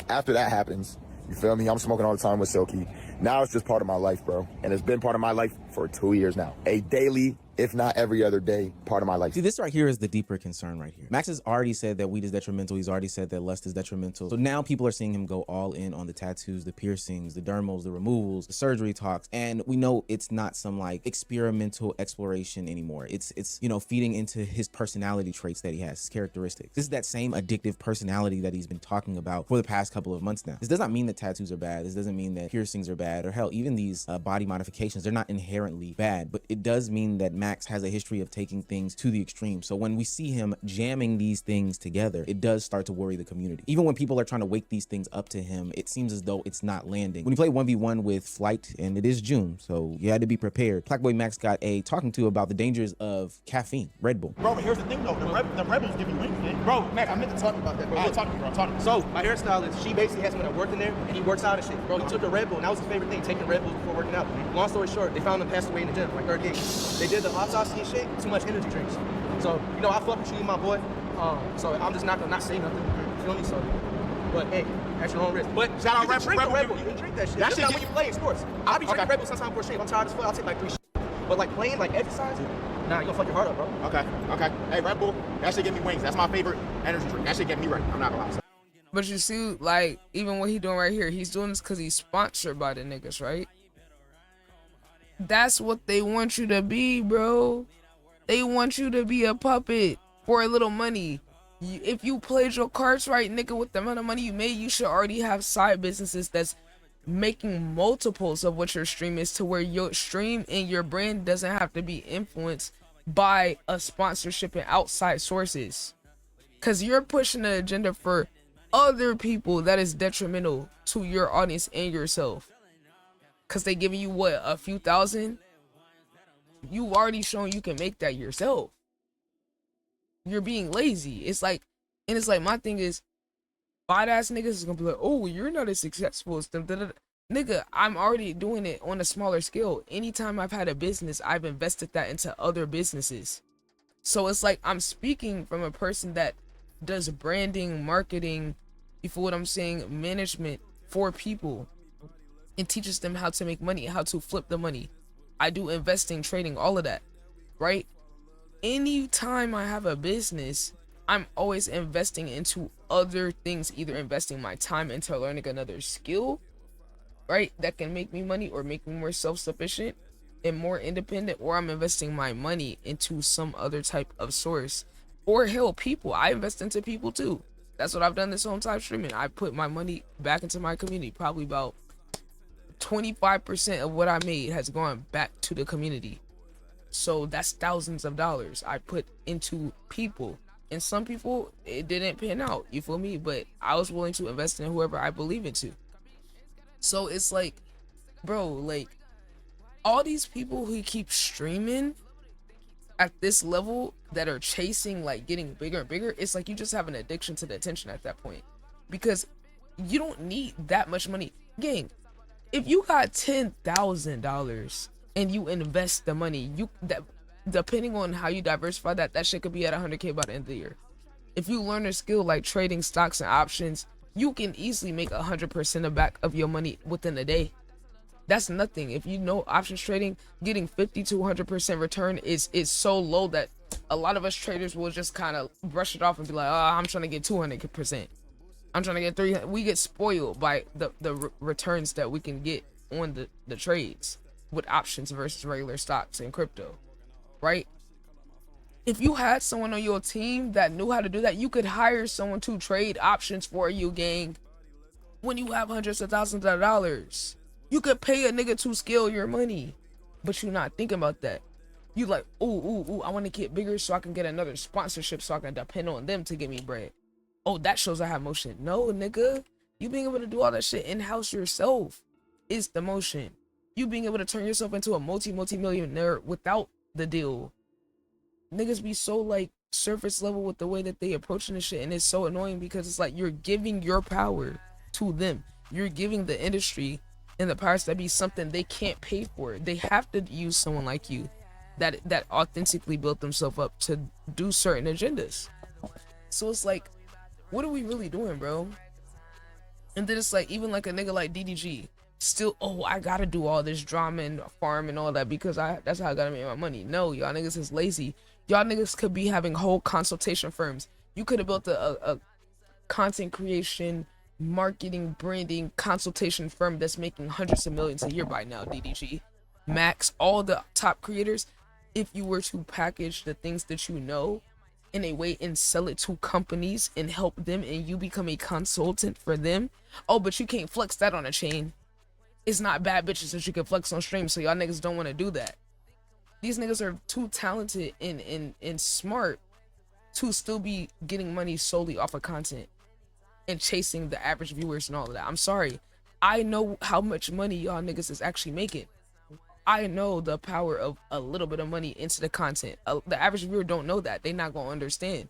Speaker 6: After that happens, you feel me? I'm smoking all the time with Silky. Now it's just part of my life, bro. And it's been part of my life for 2 years now. A daily, if not every other day, part of my life.
Speaker 3: See, this right here is the deeper concern right here. Max has already said that weed is detrimental. He's already said that lust is detrimental. So now people are seeing him go all in on the tattoos, the piercings, the dermals, the removals, the surgery talks. And we know it's not some like experimental exploration anymore. It's you know, feeding into his personality traits that he has, his characteristics. This is that same addictive personality that he's been talking about for the past couple of months now. This does not mean that tattoos are bad. This doesn't mean that piercings are bad, or hell, even these body modifications, they're not inherently bad, but it does mean that Max has a history of taking things to the extreme. So when we see him jamming these things together, it does start to worry the community. Even when people are trying to wake these things up to him, it seems as though it's not landing. When you play 1v1 with Flight, and it is June, so you had to be prepared, Plaqueboymax got a talking to about the dangers of caffeine, Red Bull.
Speaker 12: Bro, but here's the thing though, the Rebels give you wings, man. Bro, Max, I meant to talk about that, bro. Talk to me, bro, talk to me. So, my hairstylist, she basically has someone that worked in there, and he works out and shit. Bro, he took a Red Bull, and that was his favorite thing, taking Red Bulls before working out. Long story short, they found him passed away in the gym, like 38. They did the autopsy and shit, too much energy drinks. So, you know, I fuck with you, my boy. So I'm just not gonna not say nothing. You feel me? So, but hey, at your own risk. But
Speaker 4: Shout out
Speaker 12: you can drink the Red
Speaker 4: Rebel.
Speaker 12: Bull. You can drink that shit.
Speaker 4: That
Speaker 12: That's
Speaker 4: shit
Speaker 12: not
Speaker 4: get-
Speaker 12: when you play in sports. I be drinking Red Bull sometimes for shame. I'm tired as fuck. I'll take like 3 shots. But like playing, like exercise, nah, you gonna fuck your heart up, bro.
Speaker 4: Okay. Hey, Red Bull, that shit give me wings. That's my favorite energy drink. That shit get me right. I'm not gonna lie.
Speaker 1: But you see, like, even what he doing right here, he's doing this because he's sponsored by the niggas, right? That's what they want you to be, bro. They want you to be a puppet for a little money. If you played your cards right, nigga, with the amount of money you made, you should already have side businesses that's making multiples of what your stream is, to where your stream and your brand doesn't have to be influenced by a sponsorship and outside sources. Because you're pushing the agenda for other people that is detrimental to your audience and yourself. Because they giving you what, a few thousand? You've already shown you can make that yourself. You're being lazy. It's like, and it's like, my thing is, bad ass niggas is gonna be like, oh, you're not as successful as them. Nigga, I'm already doing it on a smaller scale. Anytime I've had a business, I've invested that into other businesses. So it's like, I'm speaking from a person that does branding, marketing, you feel what I'm saying, management for people, and teaches them how to make money, how to flip the money. I do investing, trading, all of that, right? Anytime I have a business, I'm always investing into other things, either investing my time into learning another skill, right, that can make me money or make me more self-sufficient and more independent, or I'm investing my money into some other type of source. Or hell, people. I invest into people too. That's what I've done this whole time streaming. I put my money back into my community. Probably about 25% of what I made has gone back to the community. So that's thousands of dollars I put into people. And some people, it didn't pan out, you feel me? But I was willing to invest in whoever I believe into. So it's like, bro, like, all these people who keep streaming at this level that are chasing, like, getting bigger and bigger, it's like you just have an addiction to the attention at that point. Because you don't need that much money. Gang, if you got $10,000 and you invest the money, that depending on how you diversify that shit could be at 100K by the end of the year. If you learn a skill like trading stocks and options, you can easily make 100% of back of your money within a day. That's nothing. If you know options trading, getting 50 to 100% return is so low that a lot of us traders will just kind of brush it off and be like, oh, I'm trying to get 200%. I'm trying to get 300. We get spoiled by the returns that we can get on the trades with options versus regular stocks and crypto, right? If you had someone on your team that knew how to do that, you could hire someone to trade options for you, gang. When you have hundreds of thousands of dollars, you could pay a nigga to scale your money, but you're not thinking about that. You like, ooh, I want to get bigger so I can get another sponsorship so I can depend on them to give me bread. Oh, that shows I have motion. No, nigga, you being able to do all that shit in-house yourself is the motion. You being able to turn yourself into a multi-millionaire without the deal. Niggas be so like surface level with the way that they approaching this shit, and it's so annoying because it's like you're giving your power to them. You're giving the industry and the powers that be something they can't pay for. They have to use someone like you that authentically built themselves up to do certain agendas. So it's like, what are we really doing, bro? And then it's like, even like a nigga like DDG, still, oh, I gotta do all this drama and farm and all that because that's how I gotta make my money. No, y'all niggas is lazy. Y'all niggas could be having whole consultation firms. You could have built a content creation, marketing, branding, consultation firm that's making hundreds of millions a year by now, DDG, Max, all the top creators. If you were to package the things that you know in a way and sell it to companies and help them, and you become a consultant for them. Oh, but you can't flex that on a chain. It's not bad bitches that you can flex on stream, so y'all niggas don't want to do that. These niggas are too talented and smart to still be getting money solely off of content and chasing the average viewers and all of that. I'm sorry. I know how much money y'all niggas is actually making. I know the power of a little bit of money into the content. The average viewer don't know that. They not gonna understand.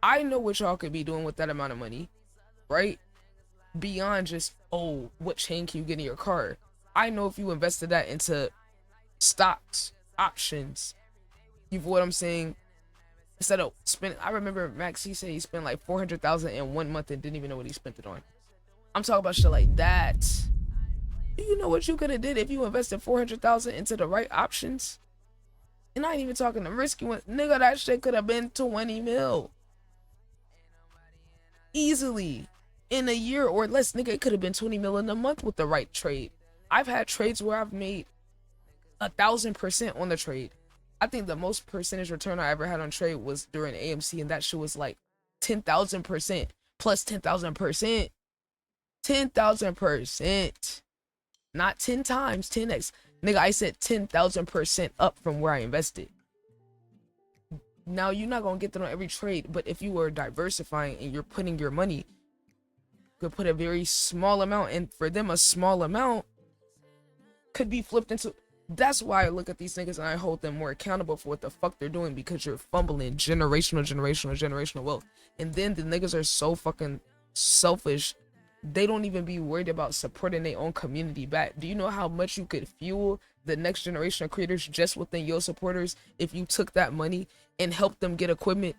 Speaker 1: I know what y'all could be doing with that amount of money, right? Beyond just, oh, what chain can you get in your car? I know if you invested that into stocks, options, you know what I'm saying, Instead of spending, I remember Max, he said he spent like 400,000 in 1 month and didn't even know what he spent it on. I'm talking about shit like that. Do you know what you could have did if you invested 400,000 into the right options? And I ain't even talking the risky one. Nigga, that shit could have been 20 mil. Easily. In a year or less, nigga, it could have been 20 mil in a month with the right trade. I've had trades where I've made 1,000% on the trade. I think the most percentage return I ever had on trade was during AMC, and that shit was like 10,000% plus 10,000%. 10,000%. Not 10 times, 10x. Nigga, I said 10,000% up from where I invested. Now, you're not going to get that on every trade, but if you are diversifying and you're putting your money, you could put a very small amount, and for them, a small amount could be flipped into... That's why I look at these niggas and I hold them more accountable for what the fuck they're doing, because you're fumbling generational wealth. And then the niggas are so fucking selfish, they don't even be worried about supporting their own community back. Do you know how much you could fuel the next generation of creators just within your supporters if you took that money and helped them get equipment,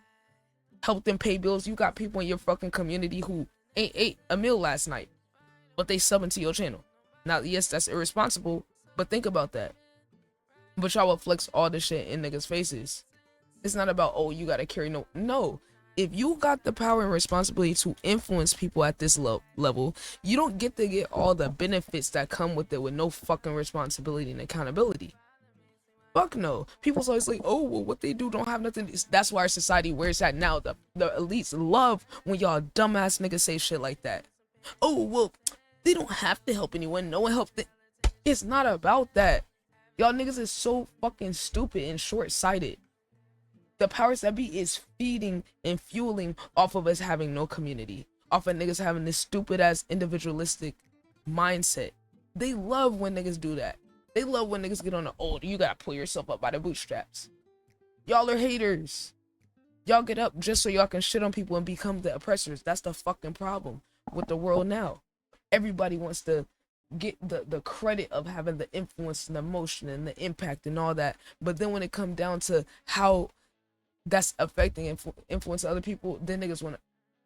Speaker 1: help them pay bills? You got people in your fucking community who ain't ate a meal last night, but they sub into your channel. Now, yes, that's irresponsible, but think about that. But y'all will flex all this shit in niggas' faces. It's not about, oh, you gotta carry no. If you got the power and responsibility to influence people at this level, you don't get to get all the benefits that come with it with no fucking responsibility and accountability. Fuck no. People's always like, oh, well, what they do don't have nothing. That's why our society where it's at now. The elites love when y'all dumbass niggas say shit like that. Oh, well, they don't have to help anyone. No one helped them. It's not about that. Y'all niggas is so fucking stupid and short-sighted. The powers that be is feeding and fueling off of us having no community. Off of niggas having this stupid-ass individualistic mindset. They love when niggas do that. They love when niggas get on the, oh, you gotta pull yourself up by the bootstraps. Y'all are haters. Y'all get up just so y'all can shit on people and become the oppressors. That's the fucking problem with the world now. Everybody wants to get the credit of having the influence and the emotion and the impact and all that, but then when it comes down to how that's affecting influence other people, then niggas want to,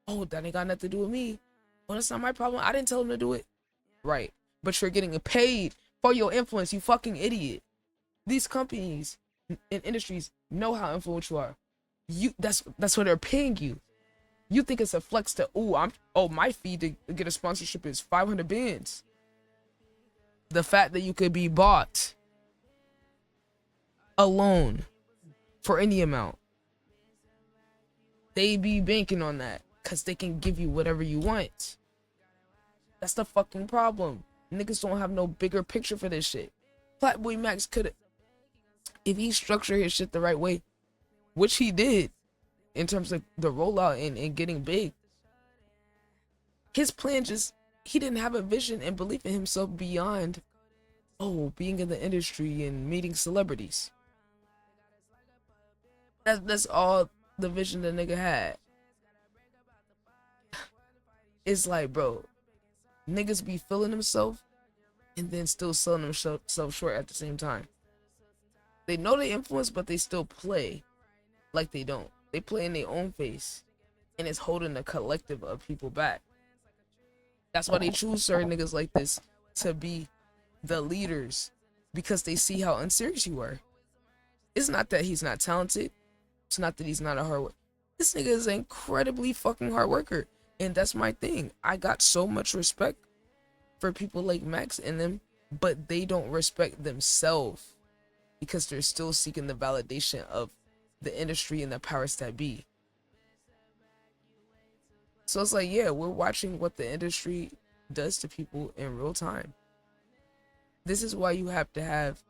Speaker 1: oh, that ain't got nothing to do with me. Well, that's not my problem. I didn't tell them to do it. Right. But you're getting paid for your influence, you fucking idiot. These companies and industries know how influential you are. That's what they're paying you. You think it's a flex to, my fee to get a sponsorship is 500 bands. The fact that you could be bought alone for any amount, they be banking on that because they can give you whatever you want. That's the fucking problem. Niggas don't have no bigger picture for this shit. Plaqueboymax could, if he structured his shit the right way, which he did in terms of the rollout and getting big, his plan just, he didn't have a vision and belief in himself beyond, being in the industry and meeting celebrities. That's all the vision the nigga had. It's like, bro, niggas be feeling themselves and then still selling themselves short at the same time. They know they influence, but they still play like they don't. They play in their own face, and it's holding the collective of people back. That's why they choose certain niggas like this to be the leaders, because they see how unserious you are. It's not that he's not talented. It's not that he's not a hard worker. This nigga is an incredibly fucking hard worker. And that's my thing. I got so much respect for people like Max and them, but they don't respect themselves because they're still seeking the validation of the industry and the powers that be. So it's like, yeah, we're watching what the industry does to people in real time. This is why you have to have,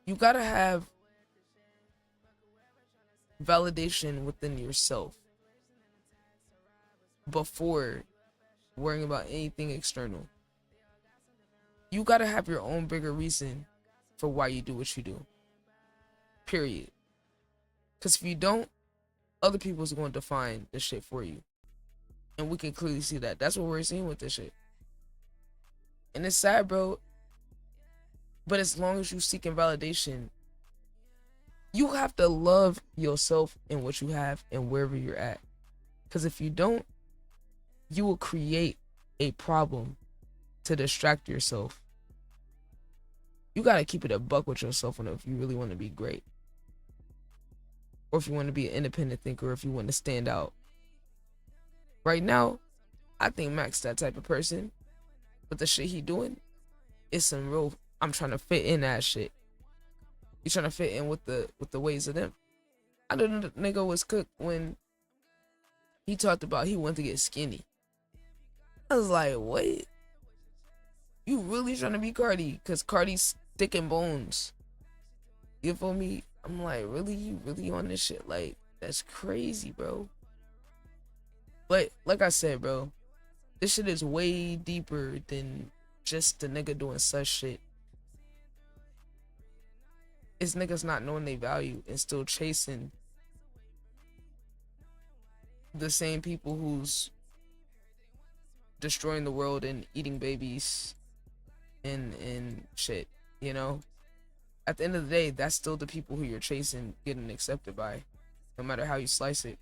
Speaker 1: you gotta have validation within yourself before worrying about anything external. You gotta have your own bigger reason for why you do what you do. Period. Because if you don't, other people's going to define this shit for you. And we can clearly see that. That's what we're seeing with this shit. And it's sad, bro. But as long as you seeking validation, You have to love yourself and what you have and wherever you're at. Because if you don't, you will create a problem to distract yourself. You got to keep it a buck with yourself if you really want to be great. Or if you want to be an independent thinker, or if you want to stand out. Right now, I think Max that type of person. But the shit he doing is some real, I'm trying to fit in that shit. You trying to fit in with the ways of them. I know the nigga was cooked when he talked about he wanted to get skinny. I was like, what? You really trying to be Cardi? Cause Cardi's thick and bones. You feel me? I'm like, really? You really on this shit? Like, that's crazy, bro. But like I said, bro, this shit is way deeper than just the nigga doing such shit. It's niggas not knowing their value and still chasing the same people who's destroying the world and eating babies and shit, you know? At the end of the day, that's still the people who you're chasing getting accepted by, no matter how you slice it.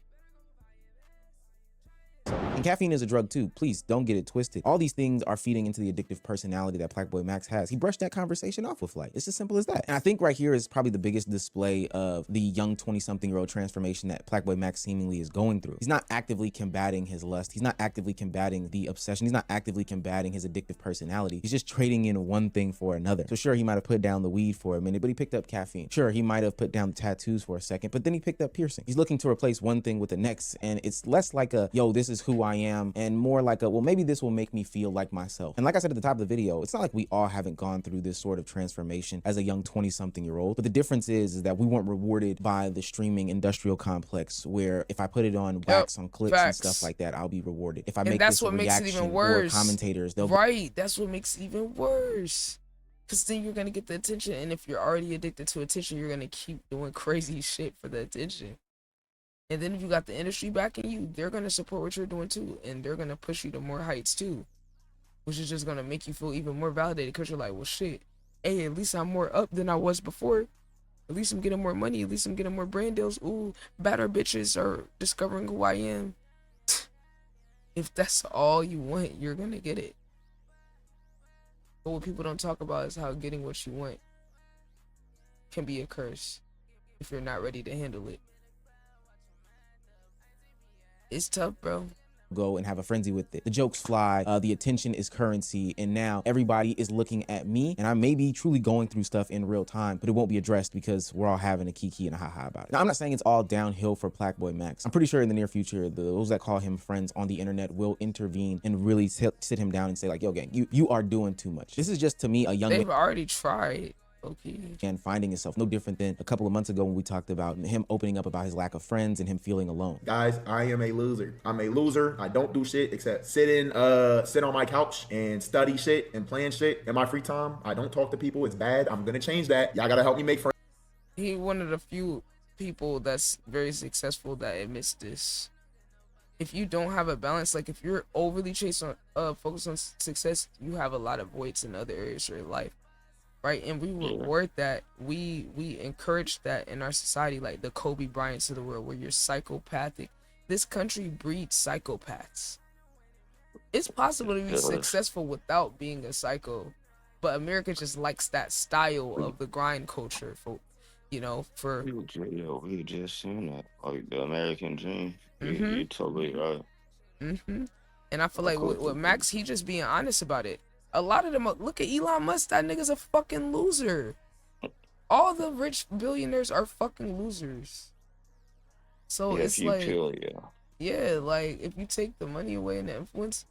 Speaker 3: And caffeine is a drug too. Please don't get it twisted. All these things are feeding into the addictive personality that Plaqueboymax has. He brushed that conversation off with Light. It's as simple as that. And I think right here is probably the biggest display of the young 20-something-year-old transformation that Plaqueboymax seemingly is going through. He's not actively combating his lust. He's not actively combating the obsession. He's not actively combating his addictive personality. He's just trading in one thing for another. So sure, he might have put down the weed for a minute, but he picked up caffeine. Sure, he might have put down the tattoos for a second, but then he picked up piercing. He's looking to replace one thing with the next, and it's less like a, yo, this is who I am, and more like a, well, maybe this will make me feel like myself. And like I said at the top of the video, it's not like we all haven't gone through this sort of transformation as a young 20-something-year-old, but the difference is that we weren't rewarded by the streaming industrial complex where if I put it on wax, on clips and stuff like that, I'll be rewarded. If I make
Speaker 1: that's
Speaker 3: this
Speaker 1: what
Speaker 3: a
Speaker 1: makes it
Speaker 3: reaction
Speaker 1: even worse.
Speaker 3: or commentators, they'll
Speaker 1: right, that's what makes it even worse. Because then you're going to get the attention, and if you're already addicted to attention, you're going to keep doing crazy shit for the attention. And then if you got the industry backing you, they're going to support what you're doing too. And they're going to push you to more heights too. Which is just going to make you feel even more validated. Because you're like, well, shit. Hey, at least I'm more up than I was before. At least I'm getting more money. At least I'm getting more brand deals. Ooh, badder bitches are discovering who I am. If that's all you want, you're going to get it. But what people don't talk about is how getting what you want can be a curse. If you're not ready to handle it. It's tough, bro.
Speaker 3: Go and have a frenzy with it. The jokes fly, the attention is currency, and now everybody is looking at me, and I may be truly going through stuff in real time, but it won't be addressed because we're all having a kiki and a haha about it. Now, I'm not saying it's all downhill for Plaqueboymax. I'm pretty sure in the near future, those that call him friends on the internet will intervene and really sit him down and say like, yo, gang, you are doing too much. This is just, to me, a young
Speaker 1: They've already tried. Okay.
Speaker 3: And finding himself, no different than a couple of months ago when we talked about him opening up about his lack of friends and him feeling alone.
Speaker 6: Guys, I am a loser. I'm a loser. I don't do shit except sit on my couch and study shit and plan shit in my free time. I don't talk to people. It's bad. I'm gonna change that. Y'all gotta help me make friends.
Speaker 1: He one of the few people that's very successful that admits this. If you don't have a balance, like if you're overly focused on success, you have a lot of voids in other areas of your life. Right, and we reward that. We encourage that in our society, like the Kobe Bryants of the world, where you're psychopathic. This country breeds psychopaths. It's possible to be successful without being a psycho, but America just likes that style of the grind culture. For we
Speaker 13: were just saying that, like the American dream. You're totally right.
Speaker 1: And I feel like with Max, he just being honest about it. A lot of them, look at Elon Musk, that nigga's a fucking loser. All the rich billionaires are fucking losers. So it's like, yeah, like if you take the money away and the influence,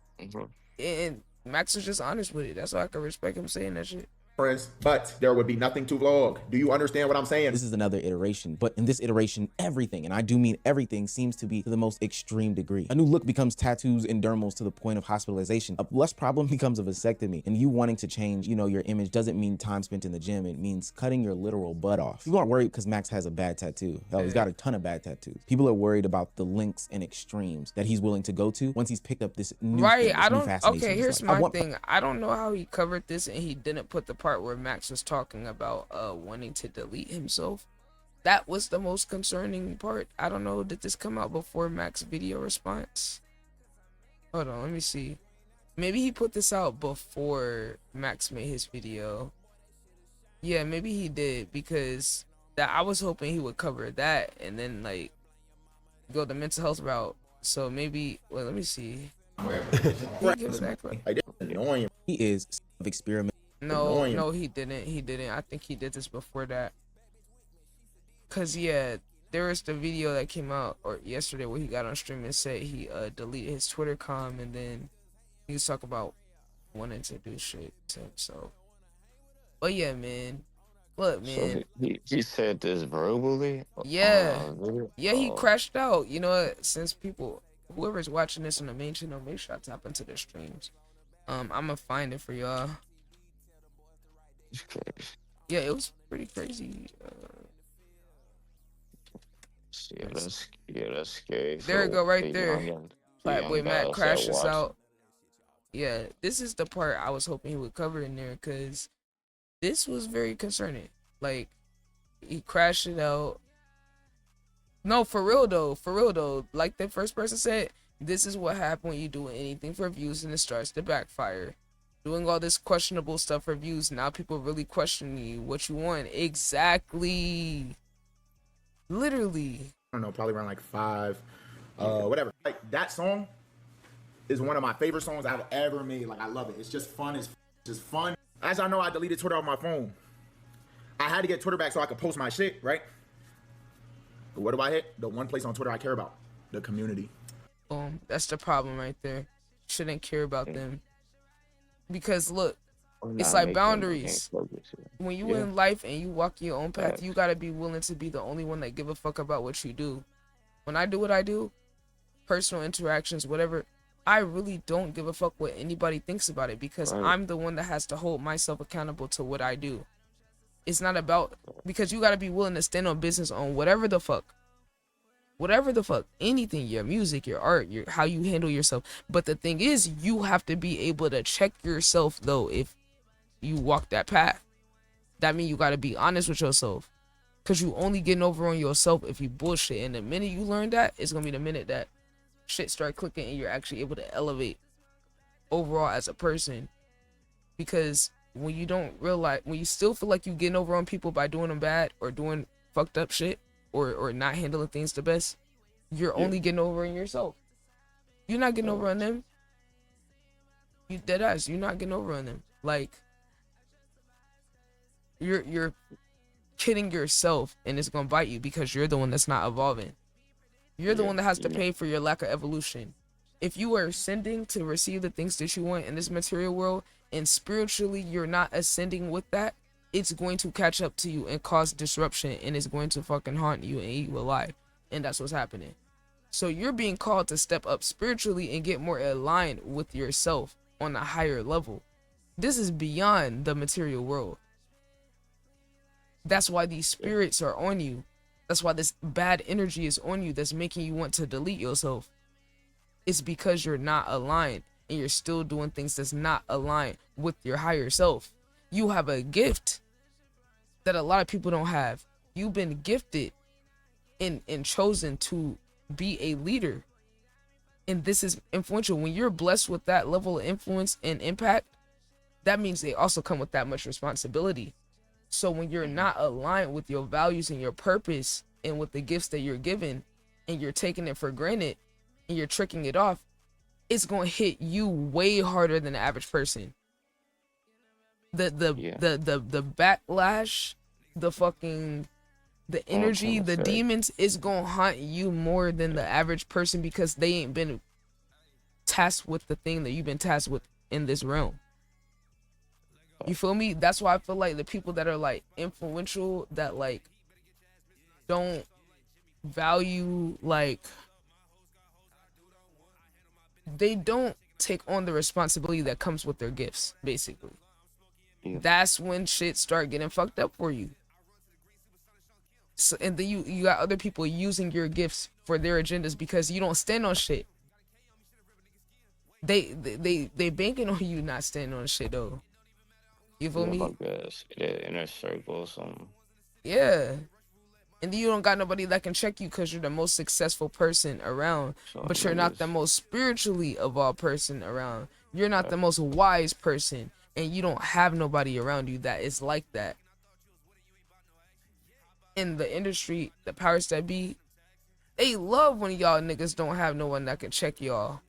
Speaker 1: and Max is just honest with it. That's why I can respect him saying that shit.
Speaker 6: Friends, but there would be nothing to vlog. Do you understand what I'm saying?
Speaker 3: This is another iteration, but in this iteration, everything, and I do mean everything, seems to be to the most extreme degree. A new look becomes tattoos and dermals to the point of hospitalization. A less problem becomes a vasectomy, and you wanting to change, your image doesn't mean time spent in the gym. It means cutting your literal butt off. People aren't worried because Max has a bad tattoo. Hell, he's got a ton of bad tattoos. People are worried about the links and extremes that he's willing to go to once he's picked up this new thing,
Speaker 1: okay, here's my thing. I don't know how he covered this and he didn't put the part where Max was talking about wanting to delete himself. that was the most concerning part. I don't know, did this come out before Mac's video response? Hold on, let me see. Maybe he put this out before Max made his video. Yeah, maybe he did, because that I was hoping he would cover that and then like go the mental health route. So maybe, well, let me see. Exactly.
Speaker 3: He is experiment.
Speaker 1: No, he didn't. He didn't. I think he did this before that. Cause yeah, there was the video that came out or yesterday where he got on stream and said he deleted his Twitter com, and then he was talking about wanting to do shit to himself. But yeah, man. Look, man.
Speaker 13: So he said this verbally?
Speaker 1: Yeah. Yeah, he crashed out. You know what? Since people, whoever's watching this on the main channel, make sure I tap into the streams. I'ma find it for y'all. Yeah, it was pretty crazy.
Speaker 13: Yeah, that's scary.
Speaker 1: There we go, right there. Plaqueboymax crashes out. Yeah, this is the part I was hoping he would cover in there, because this was very concerning. Like, he crashed it out. No, for real though. Like the first person said, this is what happened when you do anything for views and it starts to backfire. Doing all this questionable stuff for views, now people really question you, what you want. Exactly. Literally.
Speaker 4: I don't know, probably around like 5, whatever. Like that song is one of my favorite songs I've ever made. Like I love it. It's just fun. It's just fun. As I know, I deleted Twitter off my phone. I had to get Twitter back so I could post my shit, right? But what do I hit? The one place on Twitter I care about, the community.
Speaker 1: Boom. That's the problem right there. Shouldn't care about them. Because look, it's like boundaries. When you in life and you walk your own path, you gotta be willing to be the only one that give a fuck about what you do. When I do what I do, personal interactions, whatever, I really don't give a fuck what anybody thinks about it, because I'm the one that has to hold myself accountable to what I do. It's not about, because you gotta be willing to stand on business on whatever the fuck, anything, your music, your art, your how you handle yourself. But the thing is, you have to be able to check yourself though. If you walk that path, that means you got to be honest with yourself, because you only getting over on yourself if you bullshit. And the minute you learn that, it's gonna be the minute that shit start clicking and you're actually able to elevate overall as a person. Because when you don't realize, when you still feel like you getting over on people by doing them bad or doing fucked up shit, or not handling things the best, you're only getting over on yourself. You're not getting over on them. You dead ass, you're not getting over on them. Like, you're kidding yourself, and it's gonna bite you, because you're the one that's not evolving. You're the one that has to pay for your lack of evolution. If you are ascending to receive the things that you want in this material world, and spiritually you're not ascending with that, it's going to catch up to you and cause disruption, and it's going to fucking haunt you and eat you alive. And that's what's happening. So you're being called to step up spiritually and get more aligned with yourself on a higher level. This is beyond the material world. That's why these spirits are on you. That's why this bad energy is on you that's making you want to delete yourself. It's because you're not aligned, and you're still doing things that's not aligned with your higher self. You have a gift that a lot of people don't have. You've been gifted and chosen to be a leader. And this is influential. When you're blessed with that level of influence and impact, that means they also come with that much responsibility. So when you're not aligned with your values and your purpose and with the gifts that you're given, and you're taking it for granted and you're tricking it off, it's going to hit you way harder than the average person. The backlash, the energy, the demons is going to haunt you more than the average person, because they ain't been tasked with the thing that you've been tasked with in this realm. You feel me? That's why I feel like the people that are like influential, that like don't value, like, they don't take on the responsibility that comes with their gifts, basically. That's when shit start getting fucked up for you. So, and then you got other people using your gifts for their agendas because you don't stand on shit. They banking on you not standing on shit though. You feel me?
Speaker 13: The inner circle or something.
Speaker 1: Yeah. And then you don't got nobody that can check you because you're the most successful person around, but you're not the most spiritually evolved person around. You're not the most wise person, and you don't have nobody around you that is like that. In the industry, the powers that be, they love when y'all niggas don't have no one that can check y'all.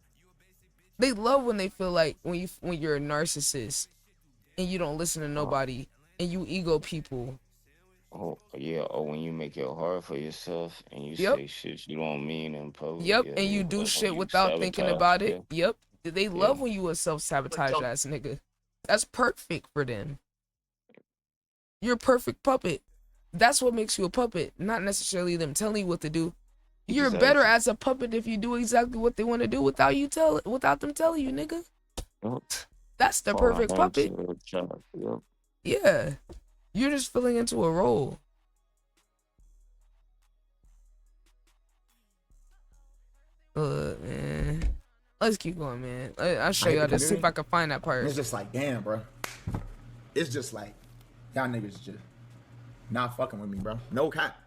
Speaker 1: They love when they feel like when you're a narcissist and you don't listen to nobody and you ego people.
Speaker 13: Oh yeah, or when you make it hard for yourself and you
Speaker 1: Yep.
Speaker 13: say shit you don't mean in public.
Speaker 1: Yep,
Speaker 13: Yeah,
Speaker 1: and you
Speaker 13: yeah,
Speaker 1: do
Speaker 13: like when
Speaker 1: shit
Speaker 13: you
Speaker 1: without thinking
Speaker 13: sabotage.
Speaker 1: about
Speaker 13: Yeah,
Speaker 1: it. Yep. They
Speaker 13: yeah.
Speaker 1: love when you a self-sabotage ass nigga. That's perfect for them. You're a perfect puppet. That's what makes you a puppet, not necessarily them telling you what to do. You're better
Speaker 13: Exactly.
Speaker 1: as a puppet if you do exactly what they want to do without them telling you, nigga.
Speaker 13: Yep.
Speaker 1: That's the
Speaker 13: Fall
Speaker 1: perfect puppet.
Speaker 13: into a trap. Yep.
Speaker 1: Yeah. You're just filling into a role. Man. Let's keep going, man. I'll show y'all this. See if I can find that part.
Speaker 4: It's just like, damn, bro. It's just like, y'all niggas just not fucking with me, bro. No cap.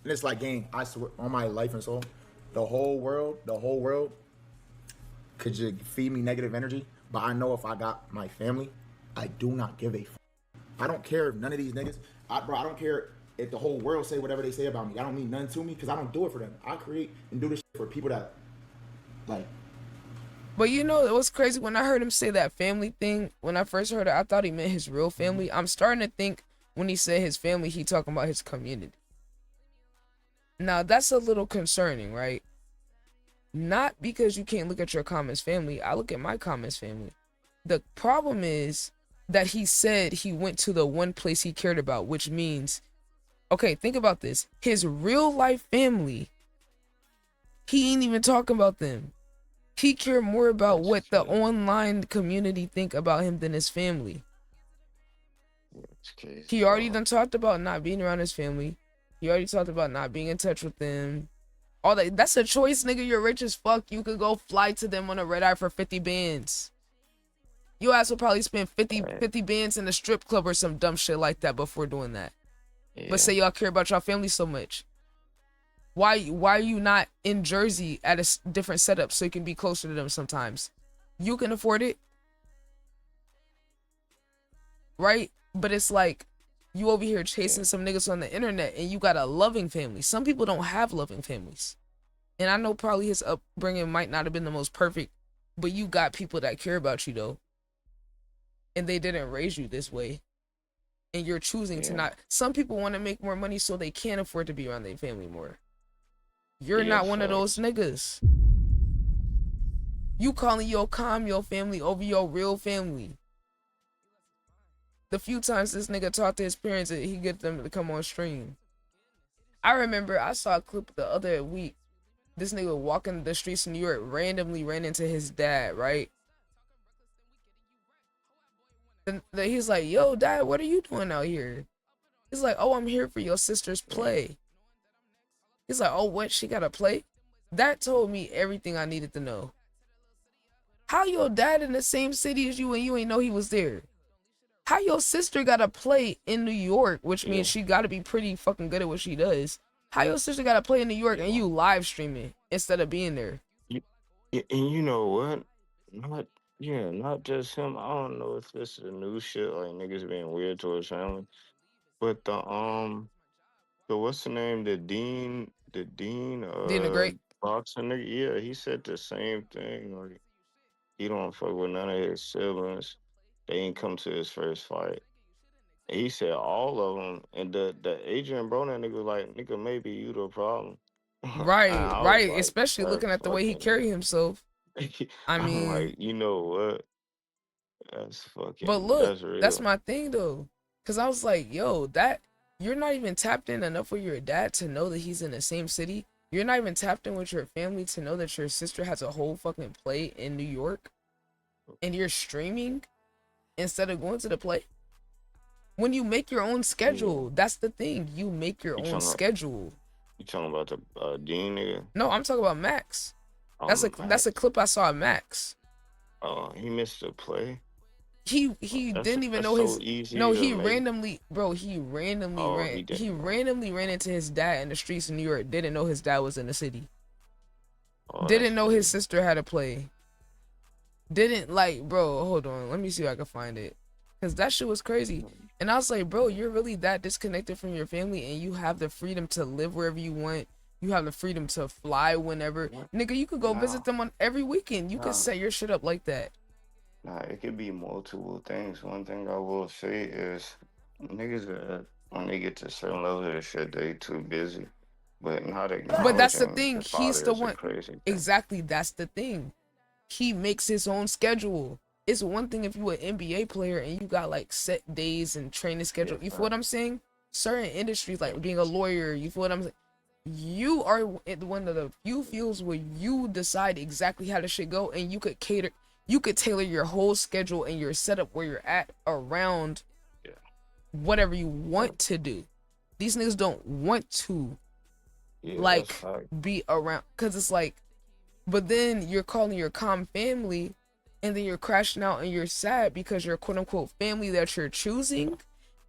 Speaker 4: And it's like, gang, I swear on my life and soul, the whole world could just feed me negative energy. But I know if I got my family, I do not give a fuck. I don't care if none of these niggas, I don't care if the whole world say whatever they say about me. I don't mean nothing to me because I don't do it for them. I create and do this shit for people that, like.
Speaker 1: But you know, it was crazy when I heard him say that family thing. When I first heard it, I thought he meant his real family. I'm starting to think when he said his family, he talking about his community. Now, that's a little concerning, right? Not because you can't look at your Commons family. I look at my Commons family. The problem is that he said he went to the one place he cared about, which means, okay, think about this. His real life family, he ain't even talking about them. He cared more about what the online community think about him than his family. He already done talked about not being around his family. He already talked about not being in touch with them. All that, that's a choice, nigga. You're rich as fuck. You could go fly to them on a red eye for 50 bands. Your ass will probably spend 50 bands in a strip club or some dumb shit like that before doing that. Yeah. But say y'all care about y'all family so much. Why are you not in Jersey at a different setup so you can be closer to them sometimes? You can afford it. Right? But it's like, you over here chasing some niggas on the internet and you got a loving family. Some people don't have loving families. And I know probably his upbringing might not have been the most perfect, but you got people that care about you though. And they didn't raise you this way. And you're choosing to not. Some people want to make more money so they can't afford to be around their family more. You're not one of those niggas. You calling your family over your real family. The few times this nigga talked to his parents, he get them to come on stream. I remember I saw a clip the other week. This nigga walking the streets in New York randomly ran into his dad, right? And he's like, yo, dad, what are you doing out here? He's like, oh, I'm here for your sister's play. He's like, oh, what? She got a play? That told me everything I needed to know. How your dad in the same city as you and you ain't know he was there? How your sister got to play in New York, which means she got to be pretty fucking good at what she does. How your sister got to play in New York and you live streaming instead of being there?
Speaker 13: And you know what? Not just him. I don't know if this is a new shit, like niggas being weird towards family. But the what's the name? The Dean
Speaker 1: Dean the Great?
Speaker 13: boxing nigga, yeah, he said the same thing. Like he don't fuck with none of his siblings. They ain't come to his first fight. And he said all of them. And the Adrian Broner nigga was like, nigga, maybe you the problem.
Speaker 1: Right,
Speaker 13: I was
Speaker 1: right.
Speaker 13: like,
Speaker 1: Especially looking at the way he carry himself. I mean,
Speaker 13: I'm like, you know what?
Speaker 1: But look,
Speaker 13: that's real.
Speaker 1: that's my thing though. Cause I was like, yo, that you're not even tapped in enough with your dad to know that he's in the same city. You're not even tapped in with your family to know that your sister has a whole fucking play in New York. And you're streaming instead of going to the play. When you make your own schedule, that's the thing. You make your own schedule.
Speaker 13: You talking about the Dean nigga?
Speaker 1: No, I'm talking about Max. That's a clip I saw of Max.
Speaker 13: Oh, he missed a play.
Speaker 1: He didn't even know
Speaker 13: so
Speaker 1: his.
Speaker 13: easy
Speaker 1: No,
Speaker 13: to
Speaker 1: he
Speaker 13: make.
Speaker 1: randomly, bro. He randomly
Speaker 13: Oh,
Speaker 1: ran.
Speaker 13: he
Speaker 1: He
Speaker 13: didn't.
Speaker 1: randomly ran into his dad in the streets in New York. Didn't know his dad was in the city.
Speaker 13: Oh, that's
Speaker 1: Didn't know his
Speaker 13: crazy.
Speaker 1: sister had to play. Didn't like, bro. Hold on, let me see if I can find it, cause that shit was crazy. And I was like, bro, you're really that disconnected from your family, and you have the freedom to live wherever you want. You have the freedom to fly whenever, nigga. You could go visit them on every weekend. You could
Speaker 13: Nah.
Speaker 1: set your shit up like that.
Speaker 13: Nah, it could be multiple things. One thing I will say is niggas when they get to a certain level of shit, they too busy. But not
Speaker 1: But that's the
Speaker 13: acknowledging
Speaker 1: thing.
Speaker 13: the
Speaker 1: He's
Speaker 13: father
Speaker 1: the
Speaker 13: is a
Speaker 1: one.
Speaker 13: crazy thing.
Speaker 1: Exactly. That's the thing. He makes his own schedule. It's one thing if you an NBA player and you got like set days and training schedule. You feel what I'm saying? Certain industries like being a lawyer, you feel what I'm saying? You are one of the few fields where you decide exactly how the shit go, and you could tailor your whole schedule and your setup where you're at around whatever you want to do. These niggas don't want to like be around, because it's like, but then you're calling your calm family, and then you're crashing out and you're sad because your quote unquote family that you're choosing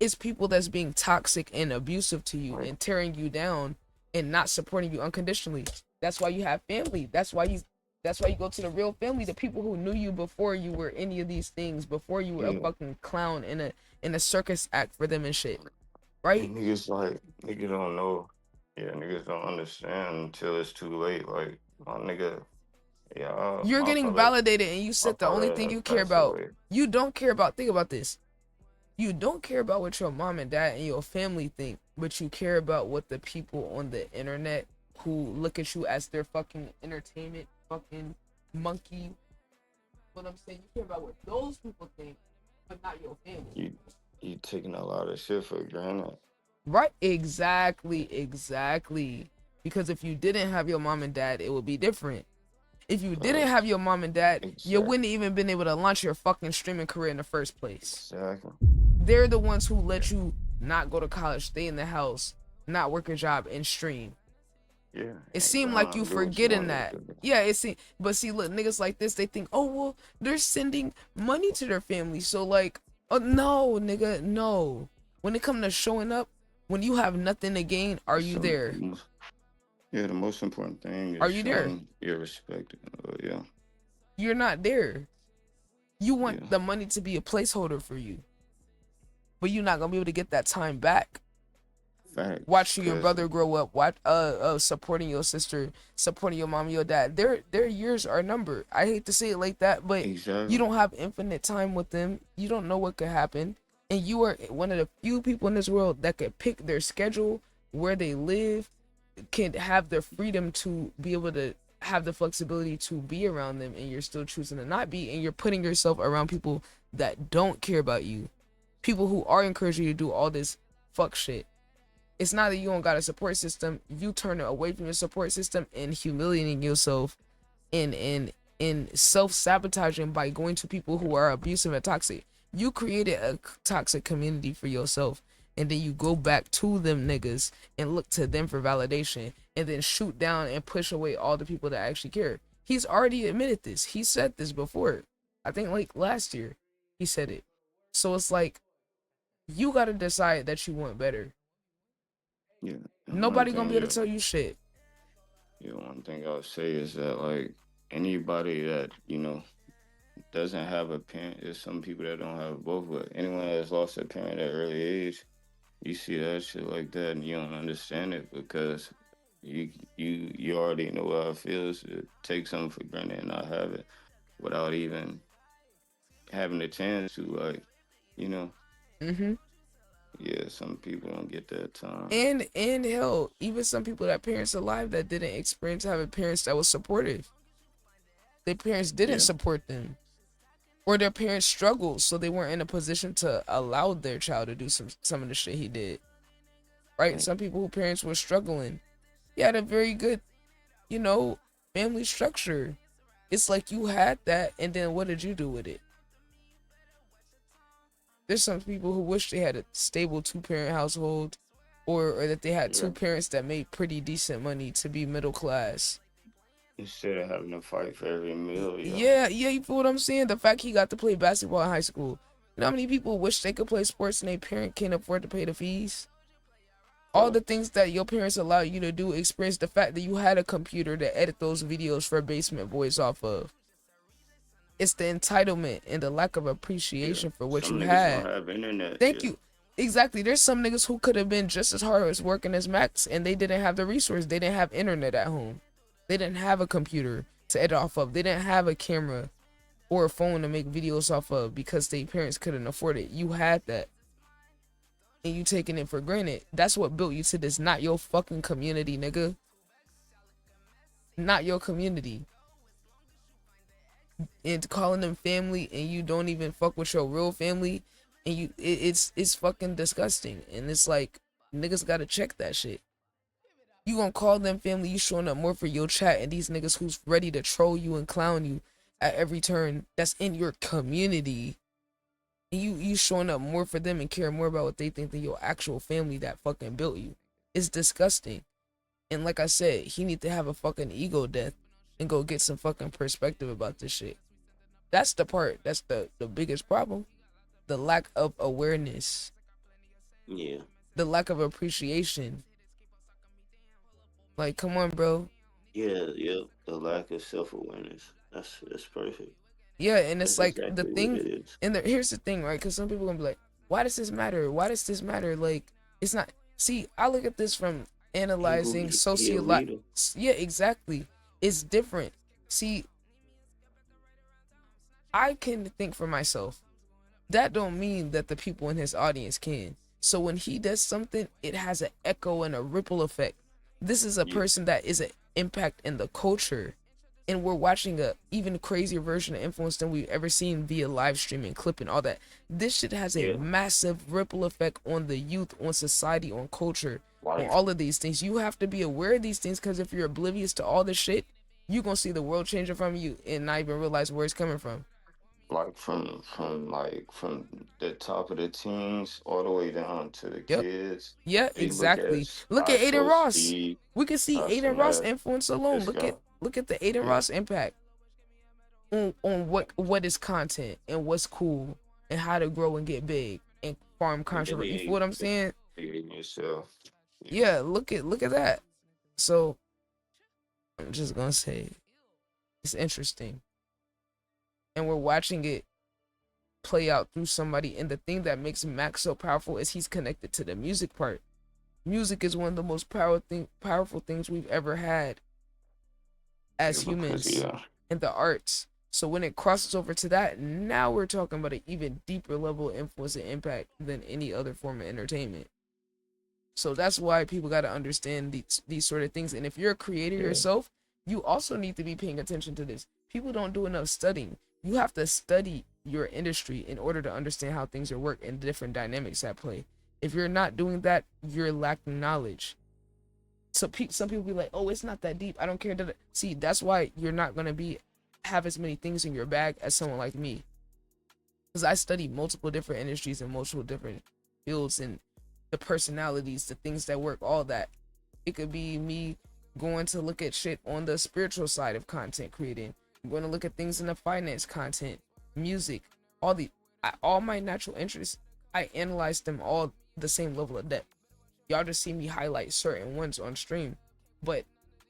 Speaker 1: is people that's being toxic and abusive to you and tearing you down and not supporting you unconditionally. That's why you have family. That's why you go to the real family, the people who knew you before you were any of these things, before you were a fucking clown in a circus act for them and shit. Right?
Speaker 13: And niggas don't know. Yeah, niggas don't understand until it's too late. Like, my nigga,
Speaker 1: You're
Speaker 13: my
Speaker 1: getting
Speaker 13: father,
Speaker 1: validated, and you said the only thing you care
Speaker 13: passed
Speaker 1: about,
Speaker 13: away.
Speaker 1: you don't care about, think about this. You don't care about what your mom and dad and your family think, but you care about what the people on the internet who look at you as their fucking entertainment fucking monkey. What I'm saying, you care about what those people think, but not your family.
Speaker 13: You taking a lot of shit for granted.
Speaker 1: Right? Exactly. Because if you didn't have your mom and dad, it would be different. If you didn't have your mom and dad, you wouldn't even been able to launch your fucking streaming career in the first place.
Speaker 13: Exactly.
Speaker 1: They're the ones who let you not go to college, stay in the house, not work a job, and stream.
Speaker 13: Yeah.
Speaker 1: It seemed like you forgetting that. Yeah, it seemed. But see, look, niggas like this, they think, oh, well, they're sending money to their family. So, like, oh, no, nigga, no. When it comes to showing up, when you have nothing to gain, are you there?
Speaker 13: Yeah, the most important thing is
Speaker 1: are you there?
Speaker 13: Your respect. Yeah.
Speaker 1: You're not there. You want the money to be a placeholder for you. But you're not going to be able to get that time back.
Speaker 13: Facts.
Speaker 1: Watching your brother grow up, supporting your sister, supporting your mom and your dad. Their years are numbered. I hate to say it like that, but you don't have infinite time with them. You don't know what could happen. And you are one of the few people in this world that could pick their schedule, where they live, can have the freedom to be able to have the flexibility to be around them, and you're still choosing to not be, and you're putting yourself around people that don't care about you. People who are encouraging you to do all this fuck shit. It's not that you don't got a support system. You turn it away from your support system and humiliating yourself and self-sabotaging by going to people who are abusive and toxic. You created a toxic community for yourself, and then you go back to them niggas and look to them for validation, and then shoot down and push away all the people that actually care. He's already admitted this. He said this before. I think like last year he said it. So it's like, you got to decide that you want better.
Speaker 13: Yeah.
Speaker 1: Nobody gonna be able to tell you shit.
Speaker 13: Yeah, one thing I would say is that, like, anybody that, doesn't have a parent, there's some people that don't have both, but anyone that's lost a parent at an early age, you see that shit like that and you don't understand it because you already know how it feels to take something for granted and not have it without even having the chance to, like,
Speaker 1: Mm-hmm.
Speaker 13: Yeah, some people don't get that time.
Speaker 1: And hell, even some people that parents alive that didn't experience having parents that was supportive. Their parents didn't support them. Or their parents struggled, so they weren't in a position to allow their child to do some of the shit he did. Right? Some people whose parents were struggling. He had a very good, family structure. It's like you had that, and then what did you do with it? There's some people who wish they had a stable 2-parent household, or that they had 2 parents that made pretty decent money to be middle class.
Speaker 13: Instead of having to fight for every meal, yo.
Speaker 1: Yeah, you feel what I'm saying? The fact he got to play basketball in high school. You know how many people wish they could play sports and their parent can't afford to pay the fees? All the things that your parents allow you to do, experience the fact that you had a computer to edit those videos for Basement Boys off of. It's the entitlement and the lack of appreciation for what
Speaker 13: Some
Speaker 1: you
Speaker 13: niggas
Speaker 1: had.
Speaker 13: don't have internet.
Speaker 1: Thank you. Exactly. There's some niggas who could have been just as hard as working as Max, and they didn't have the resource. They didn't have internet at home. They didn't have a computer to edit off of. They didn't have a camera or a phone to make videos off of because their parents couldn't afford it. You had that. And you taking it for granted. That's what built you to this. Not your fucking community, nigga. Not your community. And calling them family and you don't even fuck with your real family, and it's fucking disgusting. And it's like, niggas gotta check that shit. You gonna call them family, you showing up more for your chat, and these niggas who's ready to troll you and clown you at every turn that's in your community, and you showing up more for them and caring more about what they think than your actual family that fucking built you. It's disgusting. And like I said, he need to have a fucking ego death and go get some fucking perspective about this shit. That's the part, that's the biggest problem. The lack of awareness.
Speaker 13: Yeah.
Speaker 1: The lack of appreciation. Like, come on, bro.
Speaker 13: Yeah. The lack of self-awareness. That's perfect.
Speaker 1: Yeah, and it's
Speaker 13: That's
Speaker 1: like
Speaker 13: exactly
Speaker 1: the
Speaker 13: what
Speaker 1: thing,
Speaker 13: it is.
Speaker 1: and here's the thing, right? Because some people gonna be like, why does this matter? Why does this matter? Like, it's not. See, I look at this from analyzing Yeah, exactly. It's different. See, I can think for myself. That don't mean that the people in his audience can. So when he does something, it has an echo and a ripple effect. This is a person that is an impact in the culture. And we're watching a even crazier version of influence than we've ever seen via live streaming, clipping, all that. This shit has a massive ripple effect on the youth, on society, on culture, on all of these things. You have to be aware of these things, because if you're oblivious to all this shit, you're gonna see the world changing from you and not even realize where it's coming from.
Speaker 13: Like from the top of the teens all the way down to the kids.
Speaker 1: Yeah,
Speaker 13: They
Speaker 1: exactly.
Speaker 13: look
Speaker 1: Look at Aiden Ross.
Speaker 13: Speed,
Speaker 1: We can see Aiden Ross influence alone. Look at the Aiden Ross impact on what is content and what's cool and how to grow and get big and farm controversy. You feel what I'm saying? Yeah, look at that. So I'm just gonna say it's interesting. And we're watching it play out through somebody. And the thing that makes Max so powerful is he's connected to the music part. Music is one of the most powerful things we've ever had as humans in the arts. So when it crosses over to that, now we're talking about an even deeper level of influence and impact than any other form of entertainment. So that's why people got to understand these sort of things. And if you're a creator yourself, you also need to be paying attention to this. People don't do enough studying. You have to study your industry in order to understand how things are work and different dynamics at play. If you're not doing that, you're lacking knowledge. So some people be like, oh, it's not that deep, I don't care. See, that's why you're not going to have as many things in your bag as someone like me. Because I study multiple different industries and multiple different fields and the personalities, the things that work, all that. It could be me going to look at shit on the spiritual side of content creating. I'm going to look at things in the finance content, music, all my natural interests. I analyze them all the same level of depth. Y'all just see me highlight certain ones on stream, but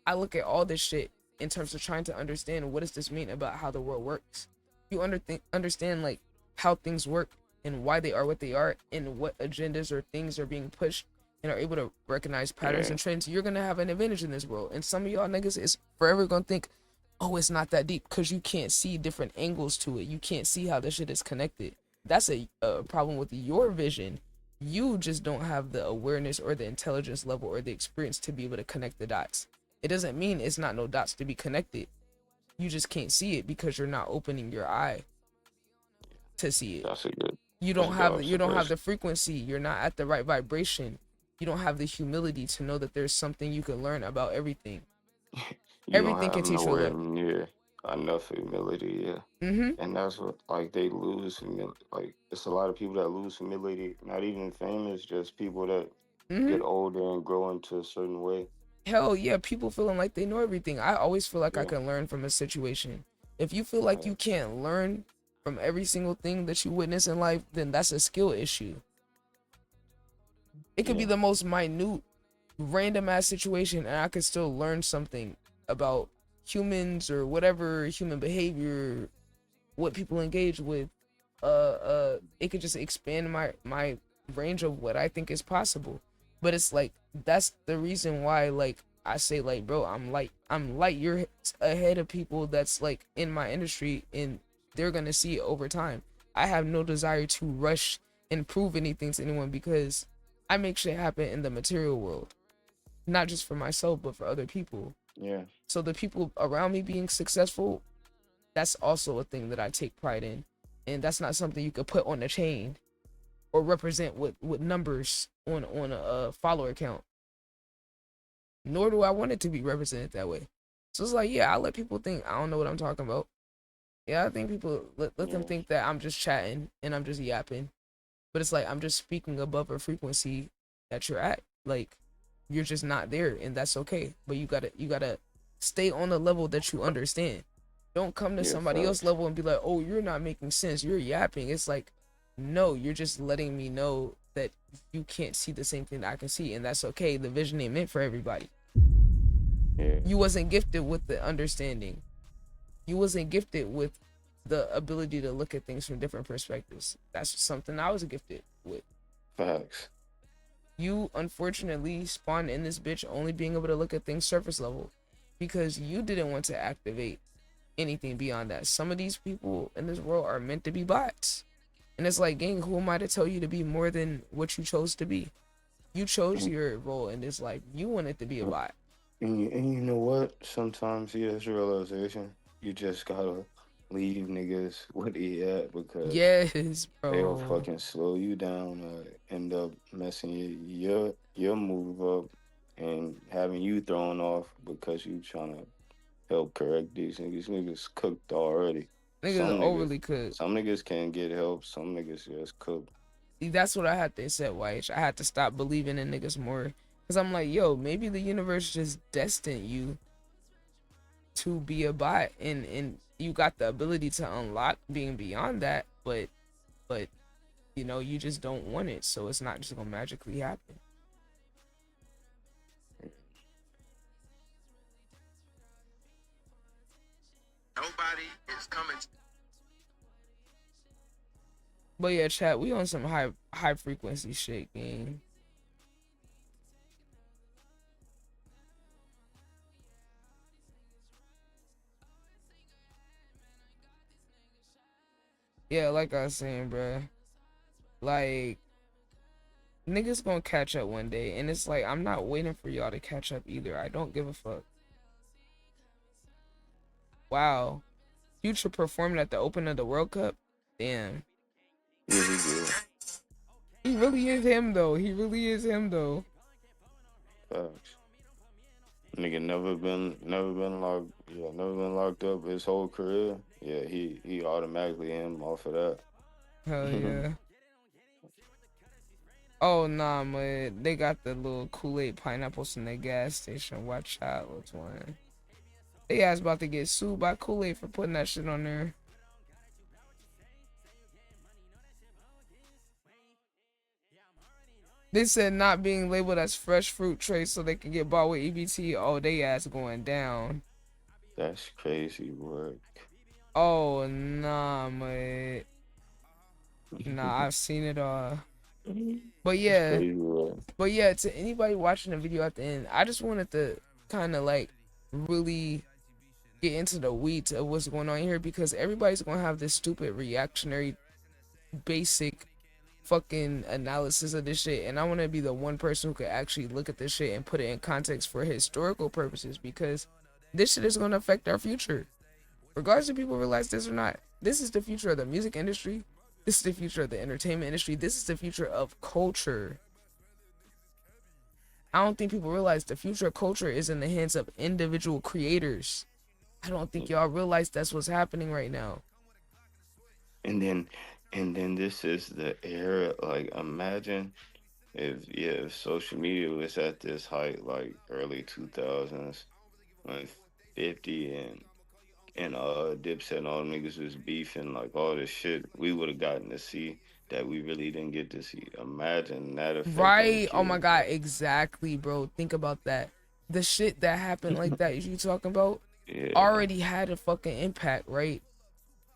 Speaker 1: I look at all this shit in terms of trying to understand what does this mean about how the world works. You understand like how things work and why they are what they are and what agendas or things are being pushed and are able to recognize patterns and trends. You're gonna have an advantage in this world. And some of y'all niggas is forever gonna think, oh, it's not that deep, because you can't see different angles to it. You can't see how this shit is connected. That's a problem with your vision. You just don't have the awareness or the intelligence level or the experience to be able to connect the dots. It doesn't mean it's not no dots to be connected. You just can't see it because you're not opening your eye to see it.
Speaker 13: That's a good.
Speaker 1: You don't have the frequency. You're not at the right vibration. You don't have the humility to know that there's something you can learn about everything. Everything can teach you.
Speaker 13: Near enough humility, and that's what like they lose humility. Like it's a lot of people that lose humility. Not even famous, just people that get older and grow into a certain way.
Speaker 1: hell yeah, people feeling like they know everything. I always feel like I
Speaker 13: Yeah.
Speaker 1: can learn from a situation. If you feel like you can't learn from every single thing that you witness in life, then that's a skill issue. It could be
Speaker 13: Yeah.
Speaker 1: the most minute, random ass situation, and I could still learn something about humans or whatever, human behavior, what people engage with. It could just expand my range of what I think is possible. But it's like that's the reason why, like, I say, like, bro, I'm light years ahead of people that's like in my industry, and they're gonna see it over time. I have no desire to rush and prove anything to anyone, because I make shit happen in the material world, not just for myself but for other people.
Speaker 13: Yeah.
Speaker 1: So the people around me being successful, that's also a thing that I take pride in, and that's not something you could put on a chain or represent with numbers on a follower count. Nor do I want it to be represented that way. So it's like, yeah, I let people think I don't know what I'm talking about. Yeah, I think people let them think that I'm just chatting and I'm just yapping, but it's like I'm just speaking above a frequency that you're at. Like, you're just not there, and that's okay. But you gotta stay on the level that you understand. Don't come to
Speaker 13: Yeah,
Speaker 1: somebody else's
Speaker 13: facts.
Speaker 1: level and be like, oh, you're not making sense, you're yapping. It's like, no, you're just letting me know that you can't see the same thing that I can see, and that's okay. The vision ain't meant for everybody.
Speaker 13: Yeah.
Speaker 1: You wasn't gifted with the understanding. You wasn't gifted with the ability to look at things from different perspectives. That's something I was gifted with.
Speaker 13: Facts.
Speaker 1: You unfortunately spawned in this bitch only being able to look at things surface level, because you didn't want to activate anything beyond that. Some of these people in this world are meant to be bots. And it's like, gang, who am I to tell you to be more than what you chose to be? You chose your role in this life. You wanted to be a bot.
Speaker 13: And you know what? Sometimes you just realization. You just gotta leave niggas where they at, because
Speaker 1: Yes,
Speaker 13: they'll
Speaker 1: bro.
Speaker 13: fucking slow you down or end up messing your move up and having you thrown off because you trying to help correct these niggas. Niggas cooked already.
Speaker 1: Niggas are overly cooked.
Speaker 13: Some niggas can't get help. Some niggas just cooked.
Speaker 1: That's what I had to accept, YH. I had to stop believing in niggas more. Because I'm like, yo, maybe the universe just destined you to be a bot, and you got the ability to unlock being beyond that, but you know, you just don't want it, so it's not just gonna magically happen.
Speaker 6: Nobody is coming.
Speaker 1: But yeah, chat, we on some high frequency shit, gang. Yeah, like I was saying, bruh. Like, niggas gonna catch up one day, and it's like, I'm not waiting for y'all to catch up either. I don't give a fuck. Wow. Future performing at the opening of the World Cup? Damn. He really is him, though. He really is him, though.
Speaker 13: Facts. Nigga never been locked up his whole career. Yeah, he automatically him off of that.
Speaker 1: Hell yeah. Oh nah, man. They got the little Kool-Aid pineapples in the gas station. Watch out, which one? They ass about to get sued by Kool-Aid for putting that shit on there. They said not being labeled as fresh fruit trays so they can get bought with EBT. Oh, they ass going down.
Speaker 13: That's crazy work.
Speaker 1: Oh nah, man. Nah, I've seen it all. But yeah, to anybody watching the video at the end, I just wanted to kind of like really get into the weeds of what's going on here, because everybody's gonna have this stupid reactionary basic fucking analysis of this shit, and I want to be the one person who could actually look at this shit and put it in context for historical purposes, because this shit is going to affect our future regardless if people realize this or not. This is the future of the music industry. This is the future of the entertainment industry. This is the future of culture. I don't think people realize the future of culture is in the hands of individual creators. I don't think y'all realize that's what's happening right now.
Speaker 13: And then this is the era. Like, imagine if social media was at this height like early 2000s when 50 and Dipset and all them niggas was beefing like all this shit, we would have gotten to see that we really didn't get to see. Imagine that effect on the
Speaker 1: Right? Oh my
Speaker 13: kids,
Speaker 1: god,
Speaker 13: bro.
Speaker 1: exactly, bro. Think about that. The shit that happened like that you talking about
Speaker 13: Yeah,
Speaker 1: already had a fucking impact, right?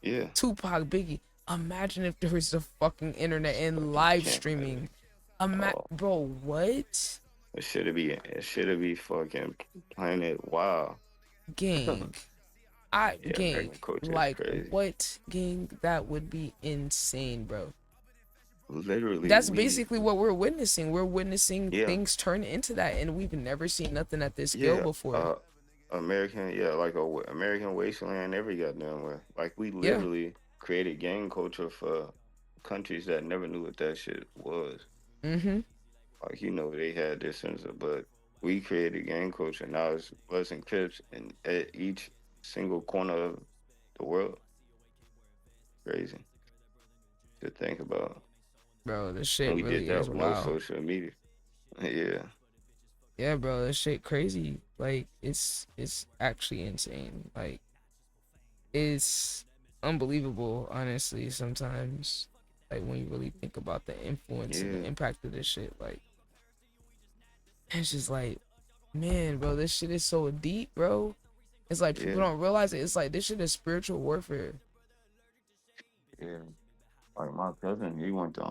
Speaker 13: yeah.
Speaker 1: Tupac, Biggie. Imagine if there was the fucking internet and
Speaker 13: Fucking
Speaker 1: live
Speaker 13: can't imagine.
Speaker 1: streaming.
Speaker 13: Oh,
Speaker 1: Bro, what?
Speaker 13: it should be fucking Planet Wow.
Speaker 1: Gang.
Speaker 13: Yeah,
Speaker 1: Gang.
Speaker 13: American culture is
Speaker 1: Like,
Speaker 13: crazy.
Speaker 1: what, gang? That would be insane, bro.
Speaker 13: Literally,
Speaker 1: That's
Speaker 13: we
Speaker 1: basically what we're witnessing. We're witnessing
Speaker 13: yeah,
Speaker 1: things turn into that, and we've never seen nothing at this scale
Speaker 13: yeah.
Speaker 1: before.
Speaker 13: American, yeah, like American Wasteland, every goddamn way. Like we
Speaker 1: Yeah.
Speaker 13: literally created gang culture for countries that never knew what that shit was.
Speaker 1: Mm-hmm.
Speaker 13: Like they had this sense of, but we created gang culture. Now it's Bloods and Crips in at each single corner of the world. Crazy to think about.
Speaker 1: Bro, this
Speaker 13: And
Speaker 1: shit
Speaker 13: we did
Speaker 1: really
Speaker 13: that
Speaker 1: is
Speaker 13: with no
Speaker 1: wild.
Speaker 13: social media. Yeah,
Speaker 1: Yeah, bro, this shit crazy. Like, it's actually insane. Like, it's unbelievable, honestly, sometimes. Like, when you really think about the influence and the
Speaker 13: yeah,
Speaker 1: impact of this shit, like, it's just like, man, bro, this shit is so deep, bro. It's like people
Speaker 13: yeah,
Speaker 1: don't realize it. It's like this shit is spiritual warfare.
Speaker 13: yeah. Like my cousin, he went to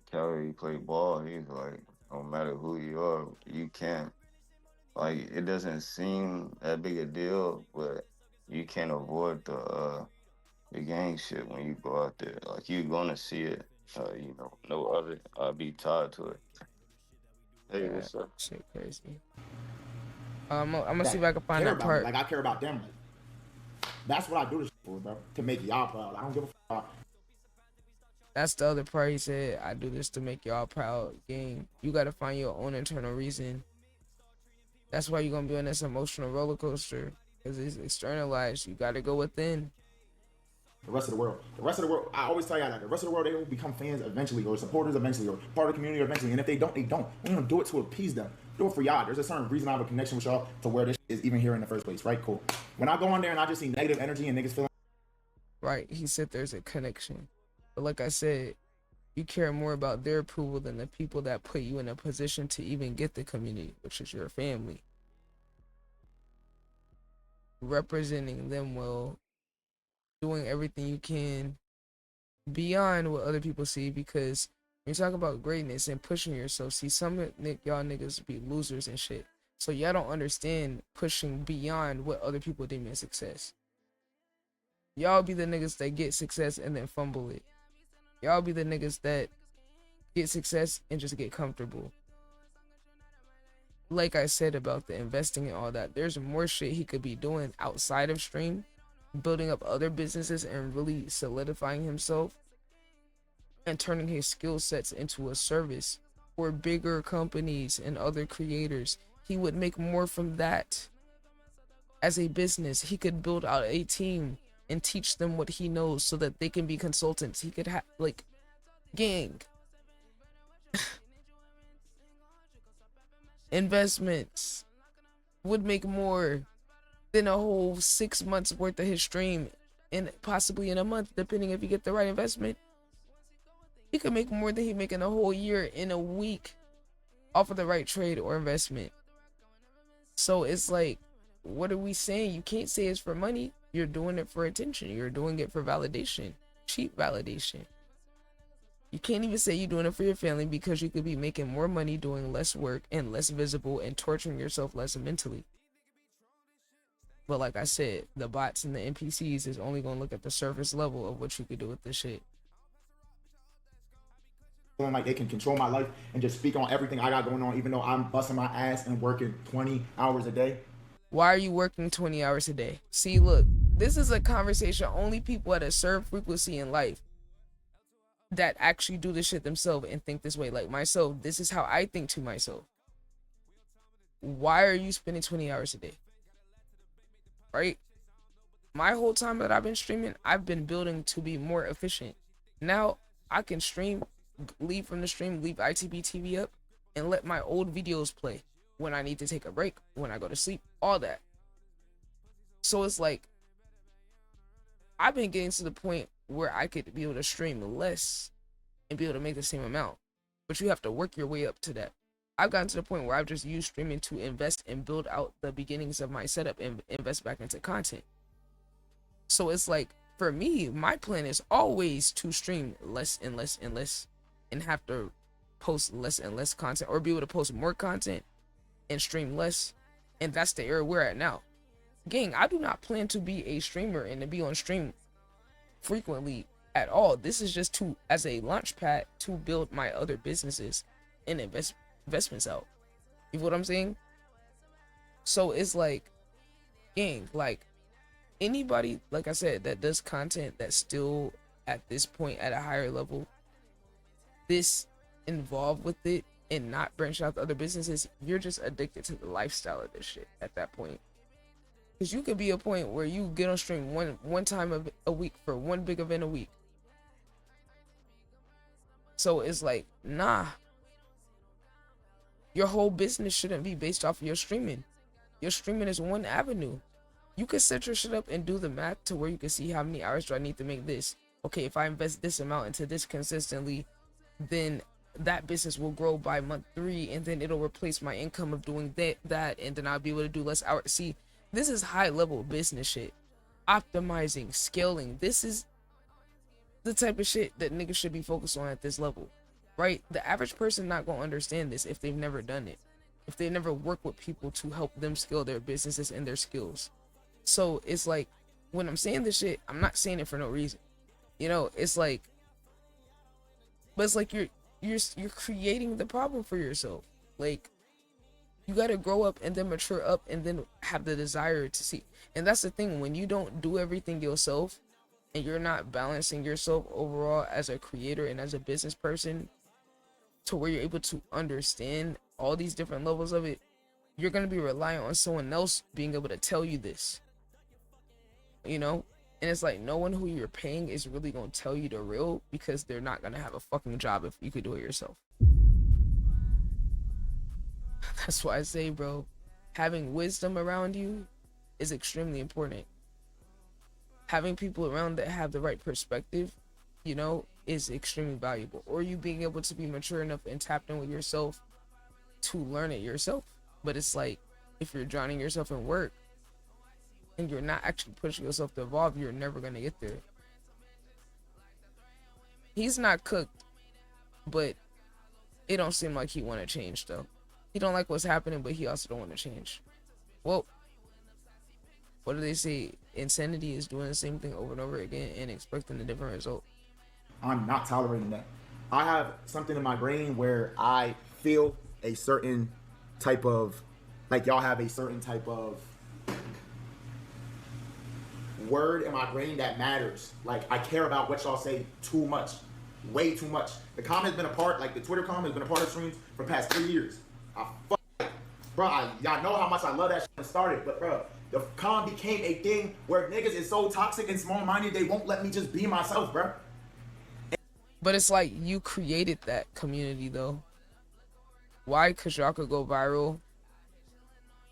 Speaker 13: Cali, he played ball. He's like, no matter who you are, you can't. Like it doesn't seem that big a deal, but you can't avoid the gang shit when you go out there. Like you're gonna see it. No other be tied to it. Hey,
Speaker 1: Yeah,
Speaker 13: what's up?
Speaker 1: shit crazy. I'm gonna see if
Speaker 6: That
Speaker 1: I can find
Speaker 6: care
Speaker 1: that
Speaker 6: about me.
Speaker 1: part.
Speaker 6: Like I care about them. Like that's what I do this for, bro. To make y'all proud. I don't give a fuck.
Speaker 1: That's the other part. He said, "I do this to make y'all proud." Gang, you gotta find your own internal reason. That's why you're gonna be on this emotional roller coaster, because it's externalized. You gotta go within.
Speaker 6: The rest of the world. The rest of the world, I always tell y'all that the rest of the world, they will become fans eventually, or supporters eventually, or part of the community eventually. And if they don't, they don't. We don't do it to appease them. Do it for y'all. There's a certain reason I have a connection with y'all to where this is even here in the first place, right? Cool. When I go on there and I just see negative energy and niggas feeling
Speaker 1: Right? He said there's a connection, but like I said, you care more about their approval than the people that put you in a position to even get the community, which is your family. Representing them well, doing everything you can beyond what other people see, because when you talk about greatness and pushing yourself, see, some y'all niggas be losers and shit. So y'all don't understand pushing beyond what other people deem as success. Y'all be the niggas that get success and then fumble it. Y'all be the niggas that get success and just get comfortable. Like I said about the investing and all that, there's more shit he could be doing outside of stream, building up other businesses and really solidifying himself and turning his skill sets into a service for bigger companies and other creators. He would make more from that. As a business, he could build out a team and teach them what he knows so that they can be consultants. He could have, like, gang. Investments would make more than a whole 6 months worth of his stream, and possibly in a month, depending if you get the right investment. He could make more than he make in a whole year in a week off of the right trade or investment. So it's like, what are we saying? You can't say it's for money. You're doing it for attention. You're doing it for validation, cheap validation. You can't even say you're doing it for your family, because you could be making more money doing less work and less visible and torturing yourself less mentally. But like I said, the bots and the NPCs is only gonna look at the surface level of what you could do with this shit.
Speaker 6: feeling like they can control my life and just speak on everything I got going on, even though I'm busting my ass and working 20 hours a day.
Speaker 1: Why are you working 20 hours a day? See, look, this is a conversation only people at a certain frequency in life that actually do this shit themselves and think this way. Like myself, this is how I think to myself. Why are you spending 20 hours a day? Right? My whole time that I've been streaming, I've been building to be more efficient. Now I can stream, leave from the stream, leave ITB TV up, and let my old videos play when I need to take a break, when I go to sleep, all that. So it's like, I've been getting to the point where I could be able to stream less and be able to make the same amount, but you have to work your way up to that. I've gotten to the point where I've just used streaming to invest and build out the beginnings of my setup and invest back into content. So it's like, for me, my plan is always to stream less and less and less and have to post less and less content, or be able to post more content and stream less. And that's the era we're at now. Gang, I do not plan to be a streamer and to be on stream frequently at all. This is just to, as a launch pad to build my other businesses and investments out. You know what I'm saying? So it's like, gang, like, anybody, like I said, that does content that's still at this point at a higher level, this involved with it and not branch out to other businesses, you're just addicted to the lifestyle of this shit at that point. Because you could be a point where you get on stream one time a week for one big event a week. So it's like, nah, your whole business shouldn't be based off of your streaming. Your streaming is one avenue. You can set your shit up and do the math to where you can see how many hours do I need to make this. Okay, if I invest this amount into this consistently, then that business will grow by month 3, and then it'll replace my income of doing that, and then I'll be able to do less hours. See, this is high level business shit. Optimizing, scaling. This is the type of shit that niggas should be focused on at this level, right? The average person not gonna understand this if they've never done it, if they never work with people to help them scale their businesses and their skills. So it's like, when I'm saying this shit, I'm not saying it for no reason. You know, it's like, but it's like you're creating the problem for yourself. Like, you gotta grow up and then mature up and then have the desire to see. And that's the thing, when you don't do everything yourself and you're not balancing yourself overall as a creator and as a business person to where you're able to understand all these different levels of it, you're gonna be relying on someone else being able to tell you this. You know? And it's like, no one who you're paying is really gonna tell you the real, because they're not gonna have a fucking job if you could do it yourself. That's why I say, bro, having wisdom around you is extremely important. Having people around that have the right perspective, you know, is extremely valuable. Or you being able to be mature enough and tapped in with yourself to learn it yourself. But it's like, if you're drowning yourself in work and you're not actually pushing yourself to evolve, you're never gonna get there. He's not cooked, but it don't seem like he want to change though. He don't like what's happening, but he also don't want to change. Well, what do they say? Insanity is doing the same thing over and over again and expecting a different result.
Speaker 6: I'm not tolerating that. I have something in my brain where I feel a certain type of, like y'all have a certain type of word in my brain that matters. Like, I care about what y'all say too much, way too much. The comment's been a part, like the Twitter comment has been a part of streams for the past 3 years. Bro, y'all know how much I love that shit when it started, but bro, the com became a thing where niggas is so toxic and small-minded, they won't let me just be myself, bro.
Speaker 1: But it's like, you created that community though. Why? Because y'all could go viral.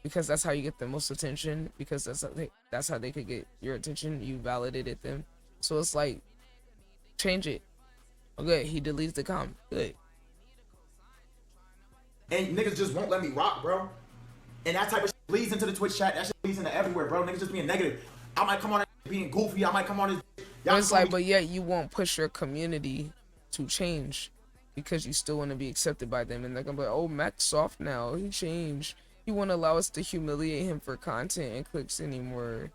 Speaker 1: Because that's how you get the most attention. Because that's how they could get your attention. You validated them. So it's like, change it. Okay, he deletes the comment. Good.
Speaker 6: And niggas just won't let me rock, bro. And that type of shit bleeds into the Twitch chat. That shit bleeds into everywhere, bro. Niggas just being negative. I might come on being goofy. I might come on this.
Speaker 1: It's like, but yet you won't push your community to change because you still want to be accepted by them. And they're gonna be like, oh, Mac's soft now. He changed. You won't allow us to humiliate him for content and clicks anymore.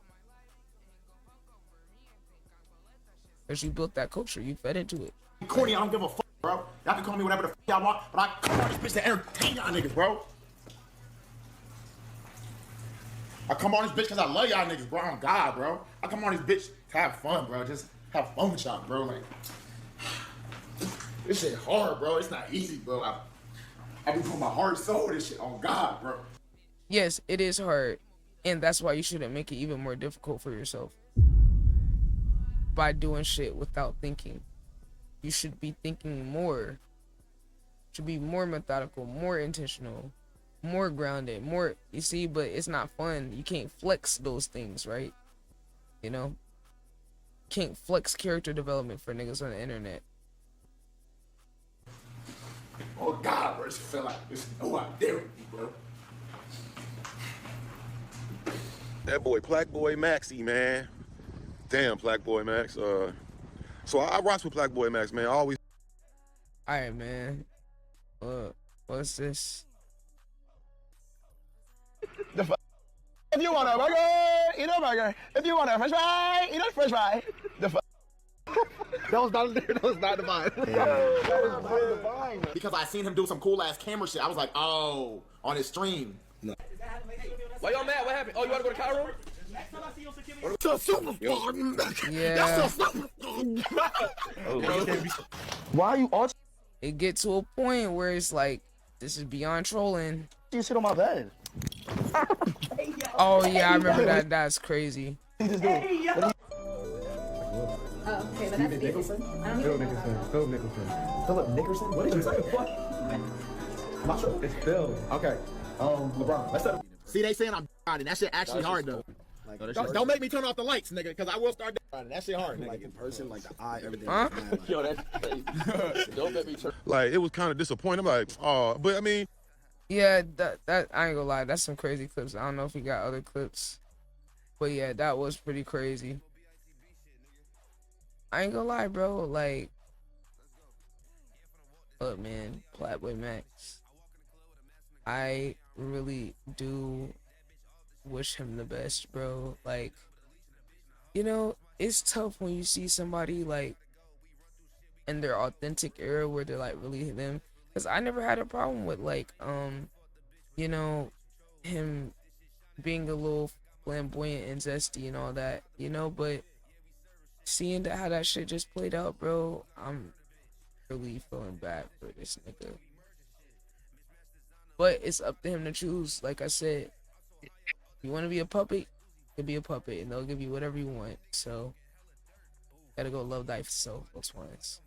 Speaker 1: Because you built that culture. You fed into it.
Speaker 6: Corny, I don't give a fuck, bro. Y'all can call me whatever the fuck y'all want, but I come on this bitch to entertain y'all niggas, bro. I come on this bitch because I love y'all niggas, bro. I'm God, bro. I come on this bitch to have fun, bro. Just have fun with y'all, bro. Like, this shit hard, bro. It's not easy, bro. I be putting my heart and soul in this shit on God, bro.
Speaker 1: Yes, it is hard. And that's why you shouldn't make it even more difficult for yourself. By doing shit without thinking. You should be thinking more. should be more methodical, more intentional, more grounded, more, you see, but it's not fun. You can't flex those things, right? You know? Can't flex character development for niggas on the internet.
Speaker 6: Oh God, bro, it feel like there's no out there with me, bro.
Speaker 14: That boy Plaqueboymax, man. Damn, Plaqueboymax. So I rocks with Plaqueboymax, man. I always.
Speaker 1: All right, man. What's this?
Speaker 12: If you want a burger, eat a burger. If you want a french fry, eat a french fry. That was not divine.
Speaker 6: That was not divine. Because I seen him do some cool ass camera shit. I was like, oh, on his stream. No.
Speaker 12: Why y'all mad? What happened? Oh, you want to go to Cairo?
Speaker 1: Yeah.
Speaker 12: Why are you all?
Speaker 1: It get to a point where it's like, this is beyond trolling.
Speaker 12: You sit on my bed.
Speaker 1: Oh yeah, I remember that. That's crazy.
Speaker 5: Okay, but that's Nicholson? I don't even know.
Speaker 12: Philip Nicholson. Philip Nicholson? What did you say? What? I'm not sure. It's Phil. Okay. LeBron. Let's set.
Speaker 6: See, they saying I'm and that shit actually hard though. Like, don't make me turn off the lights, nigga, because I will start that shit hard. Nigga.
Speaker 9: Like in person, like the eye, everything.
Speaker 1: Huh?
Speaker 9: Like,
Speaker 12: Yo, that's crazy. Don't make me turn.
Speaker 14: Like, it was kind of disappointing. I'm like, oh, but I mean.
Speaker 1: Yeah, that I ain't gonna lie, that's some crazy clips. I don't know if he got other clips, but yeah, that was pretty crazy. I ain't gonna lie, bro. Like, look, man, Plaqueboymax. I really do wish him the best, bro. Like, you know, it's tough when you see somebody like in their authentic era where they're like really them. Cause I never had a problem with like, you know, him being a little flamboyant and zesty and all that, you know, but seeing that how that shit just played out, bro, I'm really feeling bad for this nigga. But it's up to him to choose. Like I said, you want to be a puppet, you can be a puppet, and they'll give you whatever you want. So, gotta go love life. So, those ones.